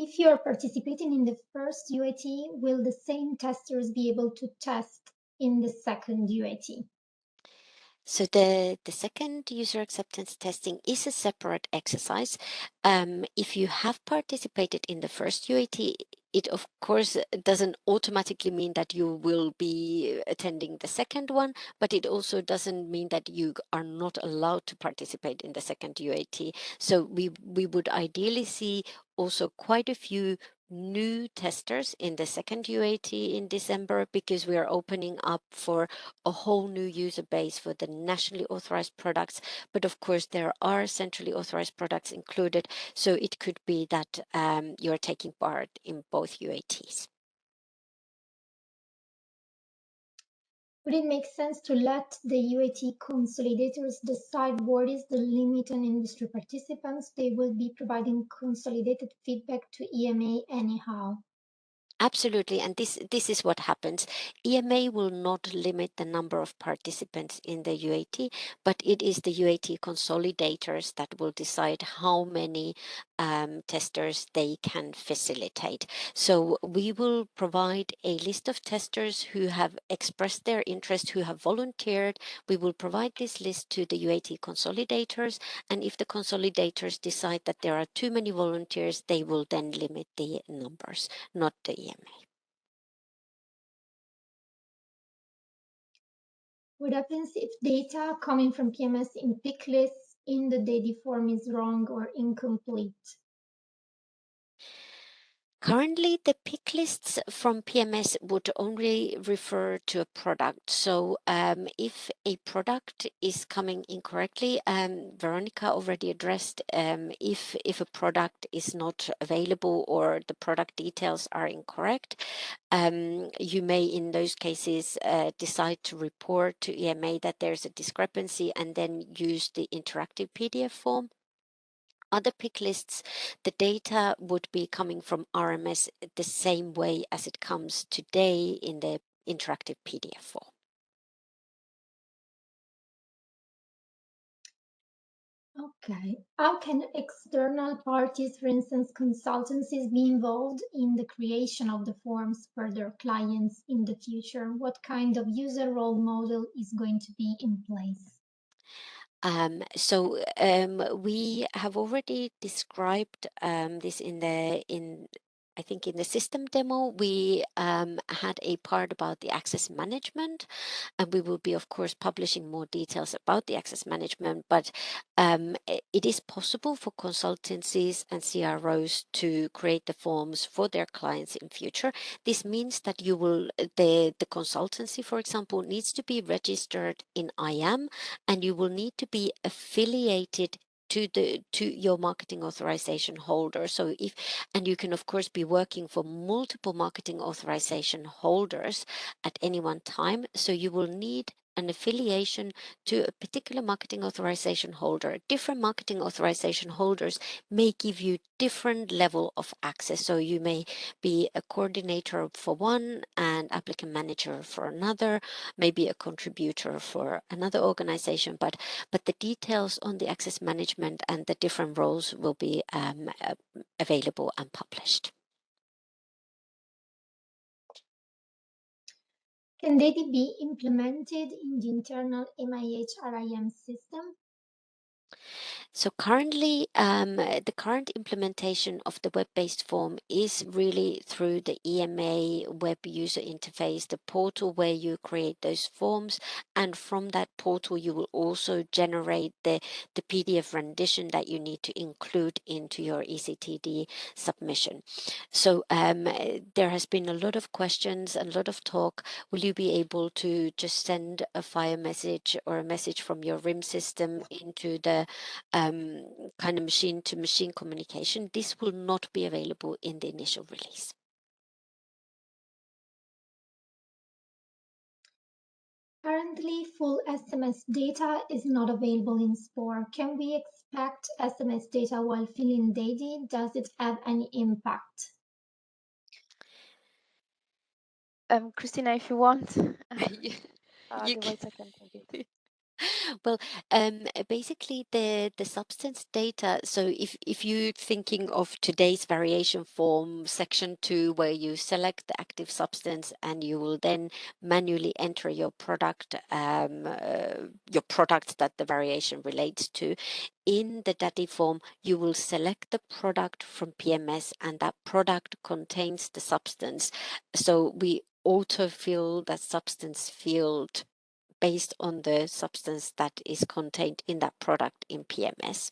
If you are participating in the first UAT, will the same testers be able to test in the second UAT? So the second user acceptance testing is a separate exercise. If you have participated in the first UAT, it of course doesn't automatically mean that you will be attending the second one, but it also doesn't mean that you are not allowed to participate in the second UAT. So we would ideally see also quite a few new testers in the second UAT in December, because we are opening up for a whole new user base for the nationally authorized products. But of course, there are centrally authorized products included. So it could be that you're taking part in both UATs. Would it make sense to let the UAT consolidators decide what is the limit on industry participants? They will be providing consolidated feedback to EMA anyhow. Absolutely, and this is what happens. EMA will not limit the number of participants in the UAT, but it is the UAT consolidators that will decide how many testers they can facilitate. So we will provide a list of testers who have expressed their interest, who have volunteered. We will provide this list to the UAT consolidators, and if the consolidators decide that there are too many volunteers, they will then limit the numbers, not the EMA. What happens if data coming from PMS in pick lists in the DADI form is wrong or incomplete? Currently, the pick lists from PMS would only refer to a product. So if a product is coming incorrectly, Veronica already addressed if a product is not available or the product details are incorrect, you may in those cases decide to report to EMA that there's a discrepancy and then use the interactive PDF form. Other pick lists, the data would be coming from RMS the same way as it comes today in the interactive PDF form. Okay. How can external parties, for instance, consultancies, be involved in the creation of the forms for their clients in the future? What kind of user role model is going to be in place? We have already described this I think in the system demo, we had a part about the access management, and we will be, of course, publishing more details about the access management, but it is possible for consultancies and CROs to create the forms for their clients in future. This means that the consultancy, for example, needs to be registered in IAM, and you will need to be affiliated to your marketing authorization holder. And you can of course be working for multiple marketing authorization holders at any one time. So you will need an affiliation to a particular marketing authorization holder. Different marketing authorization holders may give you different level of access. So you may be a coordinator for one and applicant manager for another, maybe a contributor for another organization, but the details on the access management and the different roles will be available and published. Can DADI be implemented in the internal MIH RIM system? So currently, the current implementation of the web-based form is really through the EMA web user interface, the portal where you create those forms, and from that portal you will also generate the PDF rendition that you need to include into your ECTD submission. So there has been a lot of questions, a lot of talk. Will you be able to just send a file message or a message from your RIM system into the kind of machine-to-machine communication? This will not be available in the initial release. Currently, full SMS data is not available in SPORE. Can we expect SMS data while filling DADI? Does it have any impact? Christina, if you want, You otherwise I can take it. Well, basically the substance data. So if you're thinking of today's variation form section 2, where you select the active substance and you will then manually enter your product that the variation relates to. In the DADI form, you will select the product from PMS, and that product contains the substance. So we autofill that substance field based on the substance that is contained in that product in PMS.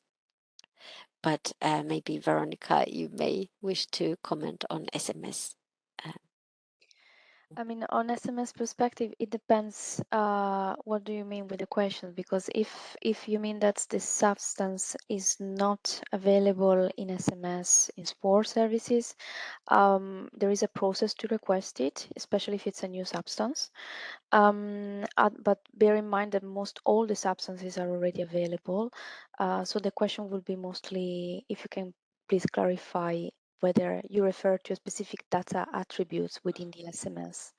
But maybe Veronica, you may wish to comment on SMS. I mean, on SMS perspective, it depends. What do you mean with the question? Because if you mean that the substance is not available in SMS in SPORE services, there is a process to request it, especially if it's a new substance. But bear in mind that most all the substances are already available. So the question will be mostly, if you can please clarify whether you refer to specific data attributes within the SMS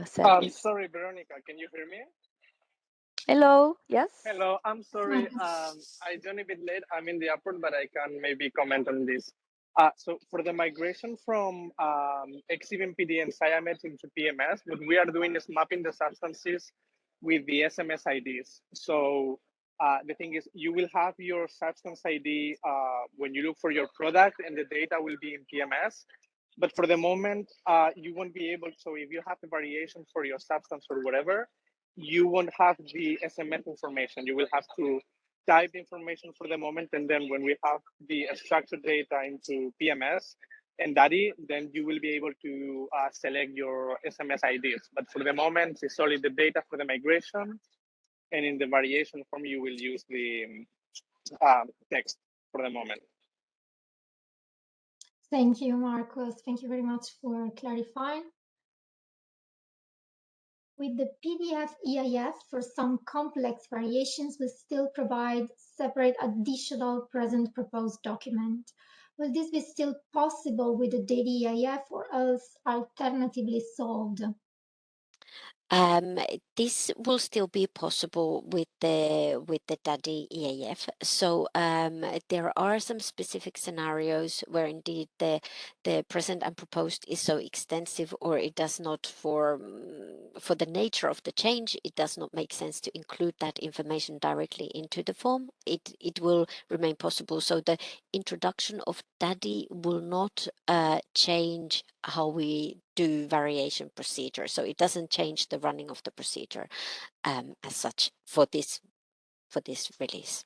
service. Sorry, Veronica, can you hear me? Hello, yes? Hello, I'm sorry. I joined a bit late. I'm in the airport, but I can maybe comment on this. So for the migration from XEVMPD and Cyamet into PMS, what we are doing is mapping the substances with the SMS IDs. So the thing is, you will have your substance ID when you look for your product, and the data will be in PMS. But for the moment, you won't be able. So if you have a variation for your substance or whatever, you won't have the SMS information. You will have to type information for the moment, and then when we have the structured data into PMS, and DADI, then you will be able to select your SMS IDs. But for the moment, it's only the data for the migration, and in the variation form, you will use the text for the moment. Thank you, Marcos. Thank you very much for clarifying. With the PDF EIF, for some complex variations, we still provide separate additional present proposed document. Will this be still possible with the DADI EIF or else alternatively solved? This will still be possible with the DADI EAF. So there are some specific scenarios where indeed the present and proposed is so extensive, or it does not, for the nature of the change, it does not make sense to include that information directly into the form. It will remain possible. So the introduction of DADI will not change how we do variation procedure. So it doesn't change the running of the procedure as such for this release.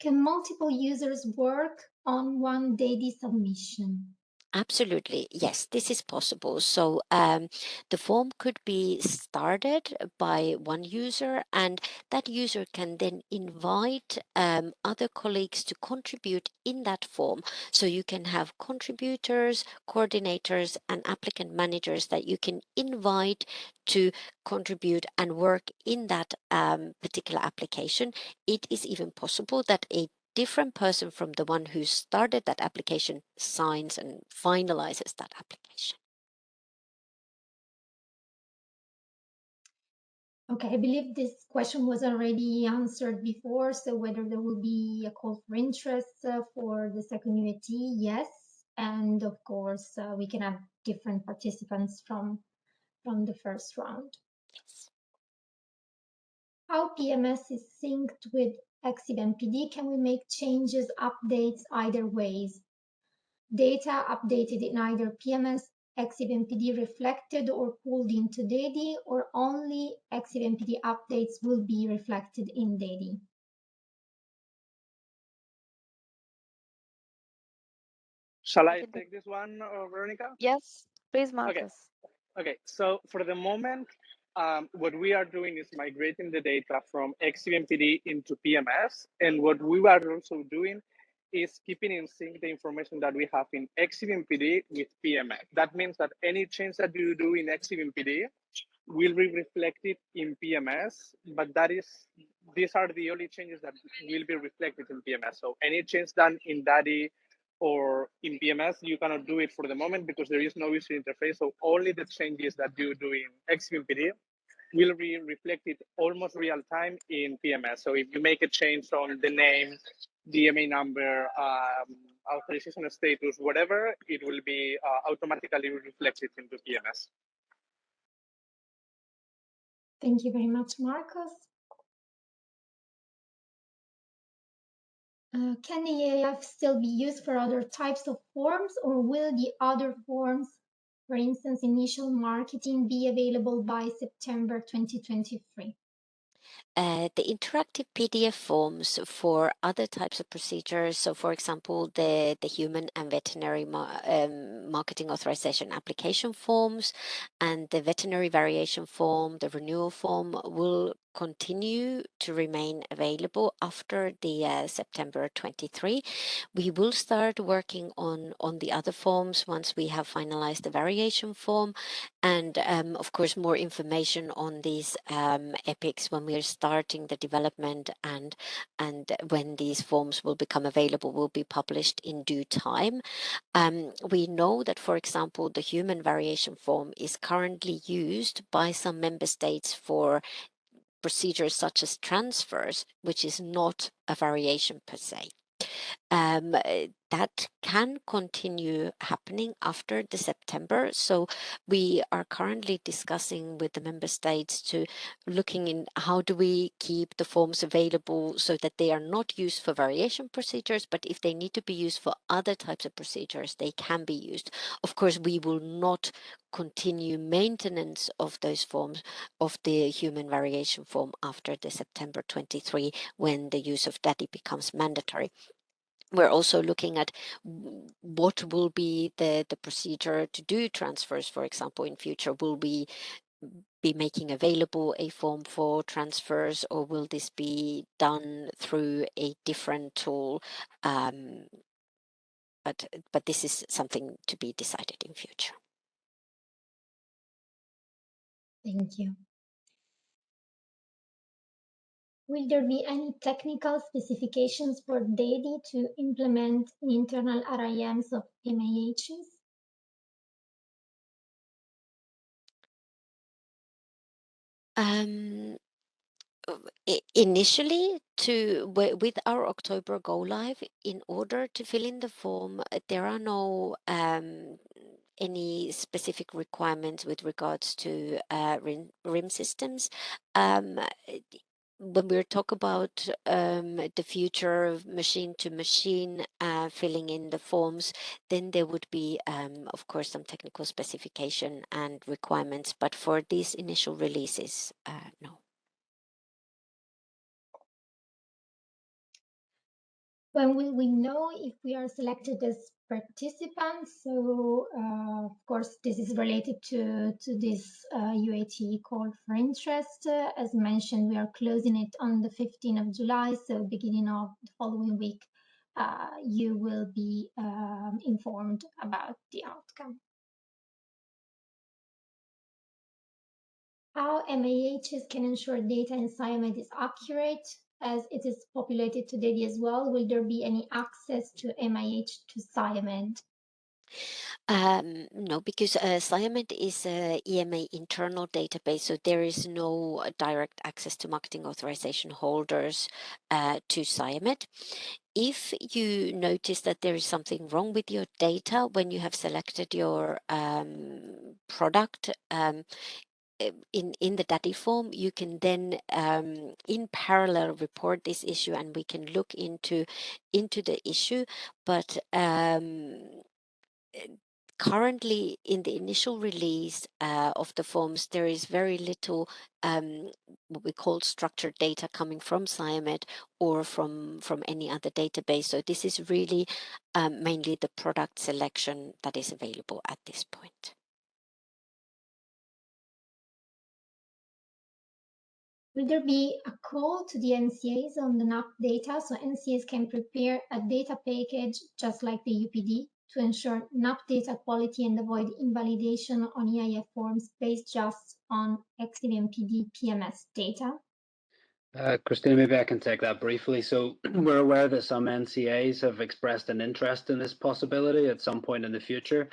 Can multiple users work on one DADI submission? Absolutely, yes, this is possible. So the form could be started by one user, and that user can then invite other colleagues to contribute in that form. So you can have contributors, coordinators, and applicant managers that you can invite to contribute and work in that particular application. It is even possible that a different person from the one who started that application signs and finalizes that application. Okay, I believe this question was already answered before. So whether there will be a call for interest for the second UAT, yes. And of course, we can have different participants from the first round. Yes. How PMS is synced with Exib MPD? Can we make changes, updates either ways? Data updated in either PMS, Exib MPD reflected or pulled into DADI, or only Exib MPD updates will be reflected in DADI? Shall I take this one, Veronica? Yes, please, Okay. Marcos. Okay, so for the moment, what we are doing is migrating the data from XMPD into PMS. And what we are also doing is keeping in sync the information that we have in XMPD with PMS. That means that any change that you do in XMPD will be reflected in PMS, but these are the only changes that will be reflected in PMS. So any change done in DADI or in PMS, you cannot do it for the moment because there is no user interface. So only the changes that you do in XMPD will be reflected almost real time in PMS. So if you make a change on the name, DMA number, authorization status, whatever, it will be automatically reflected into PMS. Thank you very much, Marcos. Can the EAF still be used for other types of forms, or will the other forms, for instance, initial marketing, be available by September 2023? The interactive PDF forms for other types of procedures, so for example, the human and veterinary marketing authorization application forms and the veterinary variation form, the renewal form, will continue to remain available after the September 23. We will start working on the other forms once we have finalized the variation form, and of course more information on these epics when we are starting the development, and when these forms will become available will be published in due time. We know that, for example, the human variation form is currently used by some member states for procedures such as transfers, which is not a variation per se. That can continue happening after the September. So we are currently discussing with the member states to looking in how do we keep the forms available so that they are not used for variation procedures, but if they need to be used for other types of procedures, they can be used. Of course, we will not continue maintenance of those forms of the human variation form after the September 23 when the use of DADI becomes mandatory. we're also looking at what will be the procedure to do transfers, for example, in future. Will we be making available a form for transfers, or will this be done through a different tool? But this is something to be decided in future. Thank you. Will there be any technical specifications for DADI to implement internal RIMs of MAHs? Initially, with our October go live, in order to fill in the form, there are no any specific requirements with regards to RIM systems. When we talk about the future of machine to machine filling in the forms, then there would be, of course, some technical specification and requirements. But for these initial releases, no. When will we know if we are selected as participants? So, of course, this is related to this UAT call for interest. As mentioned, we are closing it on the 15th of July, so beginning of the following week, you will be informed about the outcome. How MAHs can ensure data in SciMed is accurate as it is populated to DADI as well? Will there be any access to MIH to SciMed? No, because SciMed is a EMA internal database, so there is no direct access to marketing authorization holders to SciMed. If you notice that there is something wrong with your data when you have selected your product, in the DADI form, you can then in parallel report this issue, and we can look into the issue. But currently, in the initial release of the forms, there is very little what we call structured data coming from SciMed or from any other database. So this is really mainly the product selection that is available at this point. Will there be a call to the NCAs on the NAP data so NCAs can prepare a data package just like the UPD to ensure NAP data quality and avoid invalidation on EIF forms based just on XDMPD PMS data? Christina, maybe I can take that briefly. So we're aware that some NCAs have expressed an interest in this possibility at some point in the future.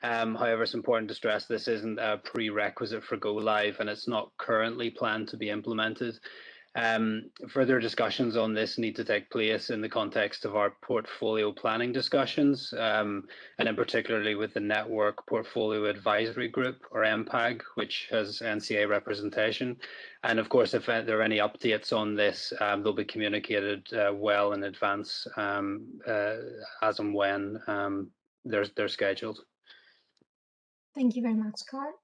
However, it's important to stress this isn't a prerequisite for go live, and it's not currently planned to be implemented. Further discussions on this need to take place in the context of our portfolio planning discussions, and in particularly with the Network Portfolio Advisory Group, or MPAG, which has NCA representation. And of course, if there are any updates on this, they'll be communicated well in advance as and when they're scheduled. Thank you very much, Carl.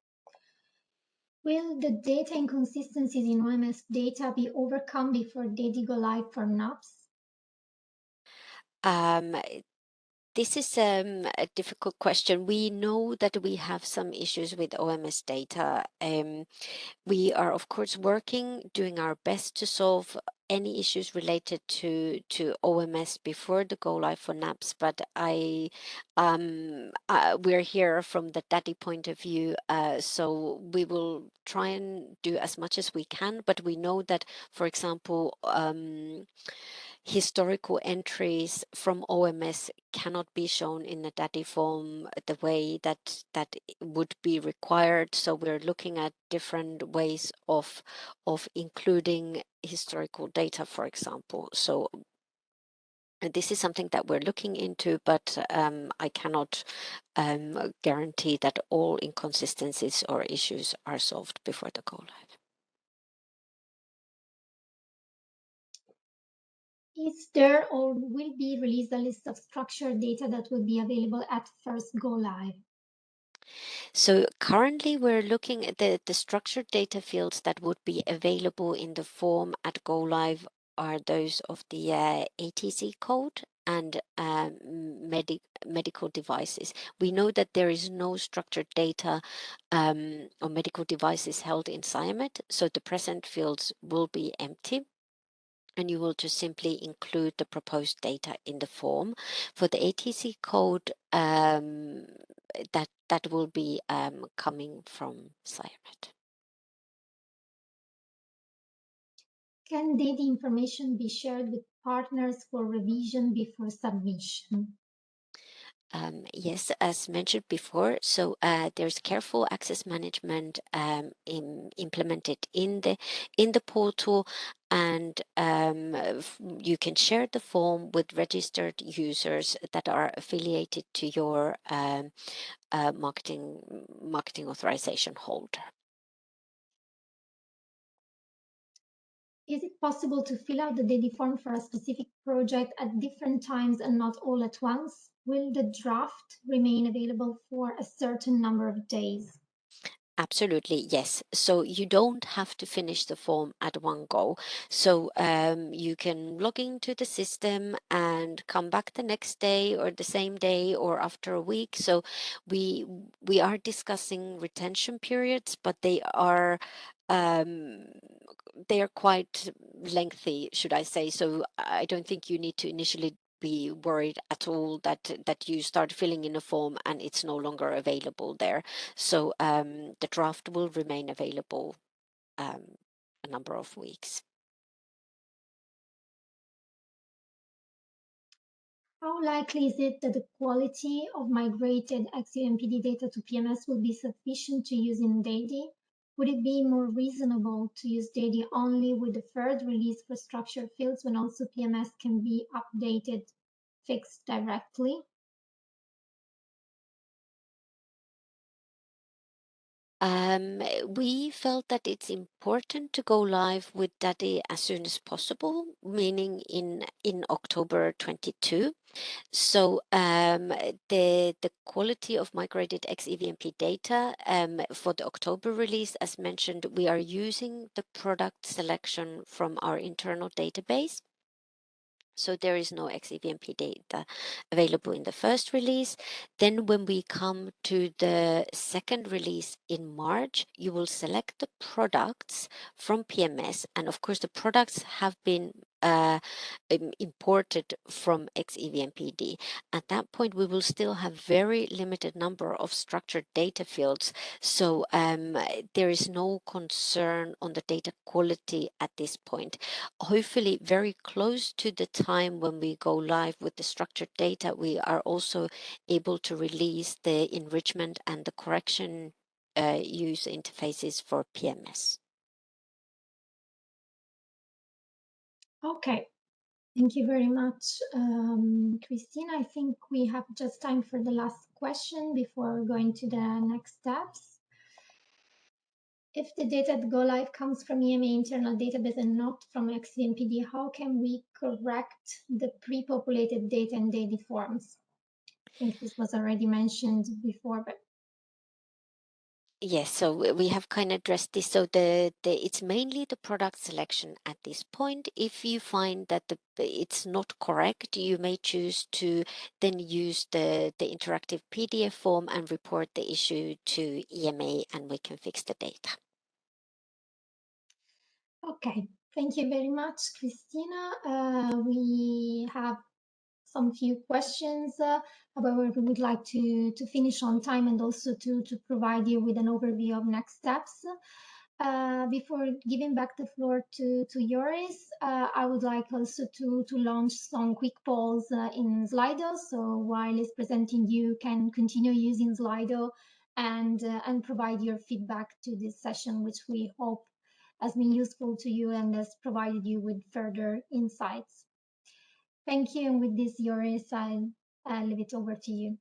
Will the data inconsistencies in OMS data be overcome before DADI go live for NAPS? This is a difficult question. We know that we have some issues with OMS data. We are, of course, doing our best to solve any issues related to OMS before the go live for NAPS. But we're here from the DADI point of view, so we will try and do as much as we can. But we know that, for example, historical entries from OMS cannot be shown in a DADI form the way that would be required. So we're looking at different ways of including historical data, for example. So this is something that we're looking into, but I cannot guarantee that all inconsistencies or issues are solved before the go live. Is there or will be released a list of structured data that will be available at first go live? So currently we're looking at the structured data fields that would be available in the form at go live are those of the ATC code and medical devices. We know that there is no structured data on medical devices held in SciMed, so the present fields will be empty. And you will just simply include the proposed data in the form. For the ATC code, that will be coming from SciMed. Can data information be shared with partners for revision before submission? Yes, as mentioned before, so there's careful access management implemented in the portal, and you can share the form with registered users that are affiliated to your marketing authorization holder. Is it possible to fill out the DADI form for a specific project at different times and not all at once? Will the draft remain available for a certain number of days? Absolutely, yes. So you don't have to finish the form at one go. So you can log into the system and come back the next day or the same day or after a week. So we are discussing retention periods, but they are quite lengthy, should I say. So I don't think you need to initially be worried at all that you start filling in a form and it's no longer available there. So the draft will remain available a number of weeks. How likely is it that the quality of migrated XUMPD data to PMS will be sufficient to use in DADI? Would it be more reasonable to use DADI only with the third release for structured fields when also PMS can be updated, fixed directly? We felt that it's important to go live with DADI as soon as possible, meaning in October 22. So the quality of migrated XEVMP data for the October release, as mentioned, we are using the product selection from our internal database. So there is no XEVMP data available in the first release. Then when we come to the second release in March, you will select the products from PMS. And of course, the products have been imported from XEVMPD. At that point, we will still have very limited number of structured data fields. So there is no concern on the data quality at this point. Hopefully very close to the time when we go live with the structured data, we are also able to release the enrichment and the correction user interfaces for PMS. Okay, thank you very much, Christine. I think we have just time for the last question before going to the next steps. If the data at go live comes from EMA internal database and not from XVMPD, how can we correct the pre-populated data and DADI forms? I think this was already mentioned before, but Yes, so we have kind of addressed this. So it's mainly the product selection at this point. If you find that it's not correct, you may choose to then use the interactive PDF form and report the issue to EMA, and we can fix the data. okay. Thank you very much, Christina. We have some few questions. However, we would like to finish on time and also to provide you with an overview of next steps. Before giving back the floor to Joris, I would like also to launch some quick polls in Slido. So while it's presenting, you can continue using Slido and provide your feedback to this session, which we hope has been useful to you and has provided you with further insights. Thank you. And with this, Joris, I'll leave it over to you.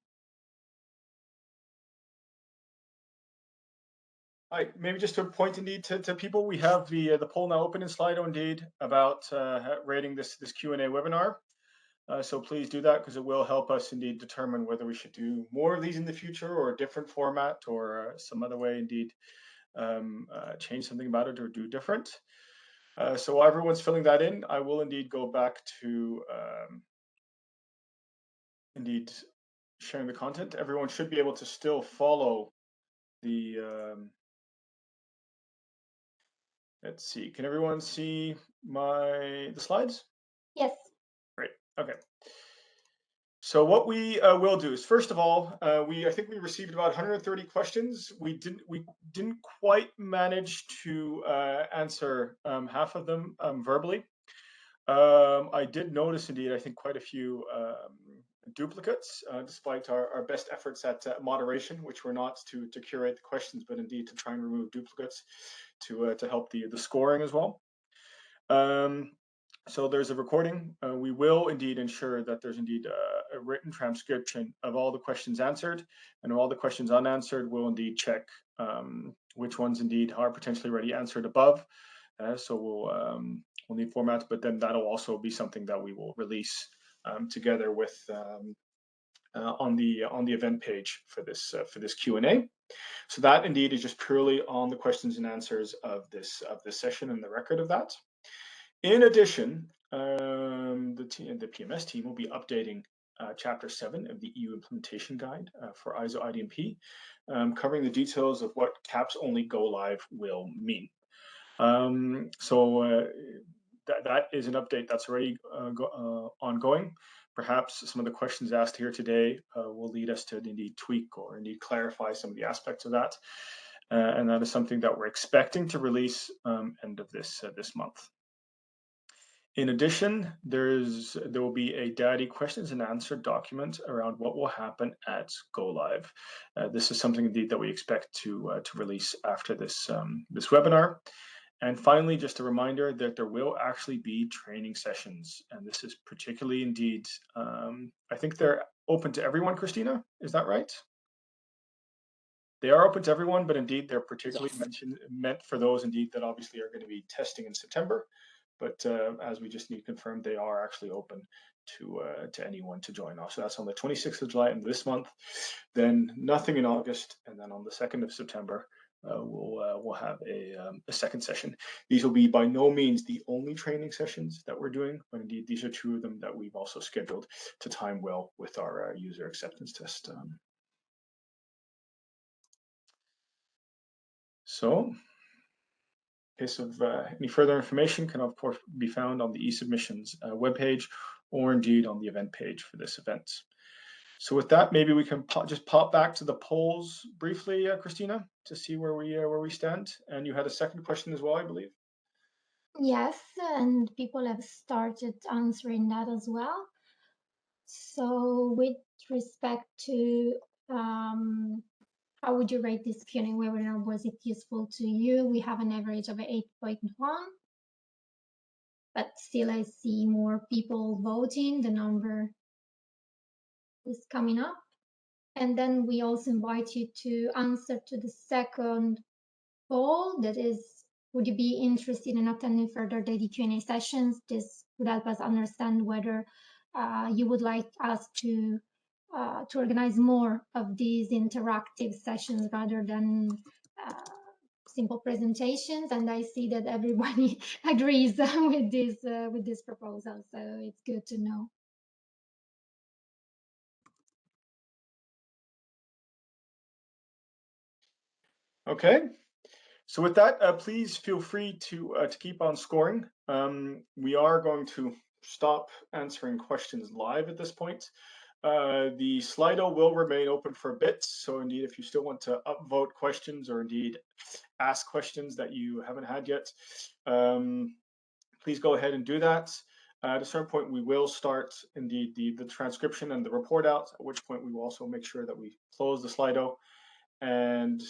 Hi, maybe just to point indeed to people, we have the poll now open in Slido indeed about rating this Q&A webinar. So please do that because it will help us indeed determine whether we should do more of these in the future or a different format or some other way indeed change something about it or do different. So while everyone's filling that in, I will indeed go back to indeed sharing the content. Everyone should be able to still follow the. Let's see. Can everyone see the slides? Yes. Great. Okay. So what we will do is, first of all, I think we received about 130 questions. We didn't quite manage to answer half of them verbally. I did notice, indeed, I think quite a few duplicates, despite our best efforts at moderation, which were not to curate the questions, but indeed to try and remove duplicates to help the scoring as well. So there's a recording. We will indeed ensure that there's indeed a written transcription of all the questions answered, and all the questions unanswered, we'll indeed check which ones indeed are potentially already answered above. So we'll need formats, but then that'll also be something that we will release together with on the event page for this Q&A. So that indeed is just purely on the questions and answers of this session and the record of that. In addition, the PMS team will be updating Chapter 7 of the EU Implementation Guide for ISO IDMP, covering the details of what CAPS only go live will mean. So that is an update that's already ongoing. Perhaps some of the questions asked here today will lead us to indeed tweak or indeed clarify some of the aspects of that. And that is something that we're expecting to release end of this month. In addition, there will be a DADI questions and answer document around what will happen at Go Live. This is something indeed that we expect to release after this webinar. And finally, just a reminder that there will actually be training sessions, and this is particularly indeed, I think they're open to everyone, Christina, is that right? They are open to everyone, but indeed they're particularly meant for those indeed that obviously are going to be testing in September. But as we just need confirmed, they are actually open to anyone to join us. So that's on the 26th of July in this month, then nothing in August, and then on the 2nd of September, we'll have a second session. These will be by no means the only training sessions that we're doing, but indeed these are two of them that we've also scheduled to time well with our user acceptance test. So, in case of any further information can of course be found on the eSubmissions webpage or indeed on the event page for this event. So with that, maybe we can just pop back to the polls briefly, Christina, to see where we stand. And you had a second question as well, I believe. Yes, and people have started answering that as well. So with respect to how would you rate this Q&A webinar? Was it useful to you? We have an average of 8.1, but still I see more people voting. The number is coming up. And then we also invite you to answer to the second poll, that is, would you be interested in attending further DADI Q&A sessions? This would help us understand whether you would like us to organize more of these interactive sessions rather than simple presentations. And I see that everybody agrees with this proposal, so it's good to know. Okay. So with that, please feel free to keep on scoring. We are going to stop answering questions live at this point. The Slido will remain open for a bit. So indeed, if you still want to upvote questions or indeed ask questions that you haven't had yet, please go ahead and do that. At a certain point, we will start indeed the transcription and the report out, at which point we will also make sure that we close the Slido. And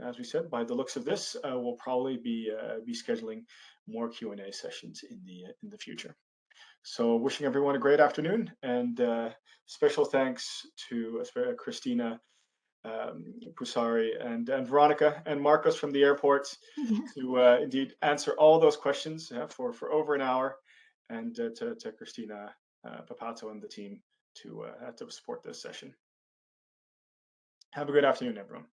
as we said, by the looks of this, we'll probably be scheduling more Q&A sessions in the future. So wishing everyone a great afternoon, and special thanks to Christina, Pusari, and Veronica and Marcos from the airport to indeed answer all those questions for over an hour, and to Christina Papato and the team to support this session. Have a good afternoon, everyone.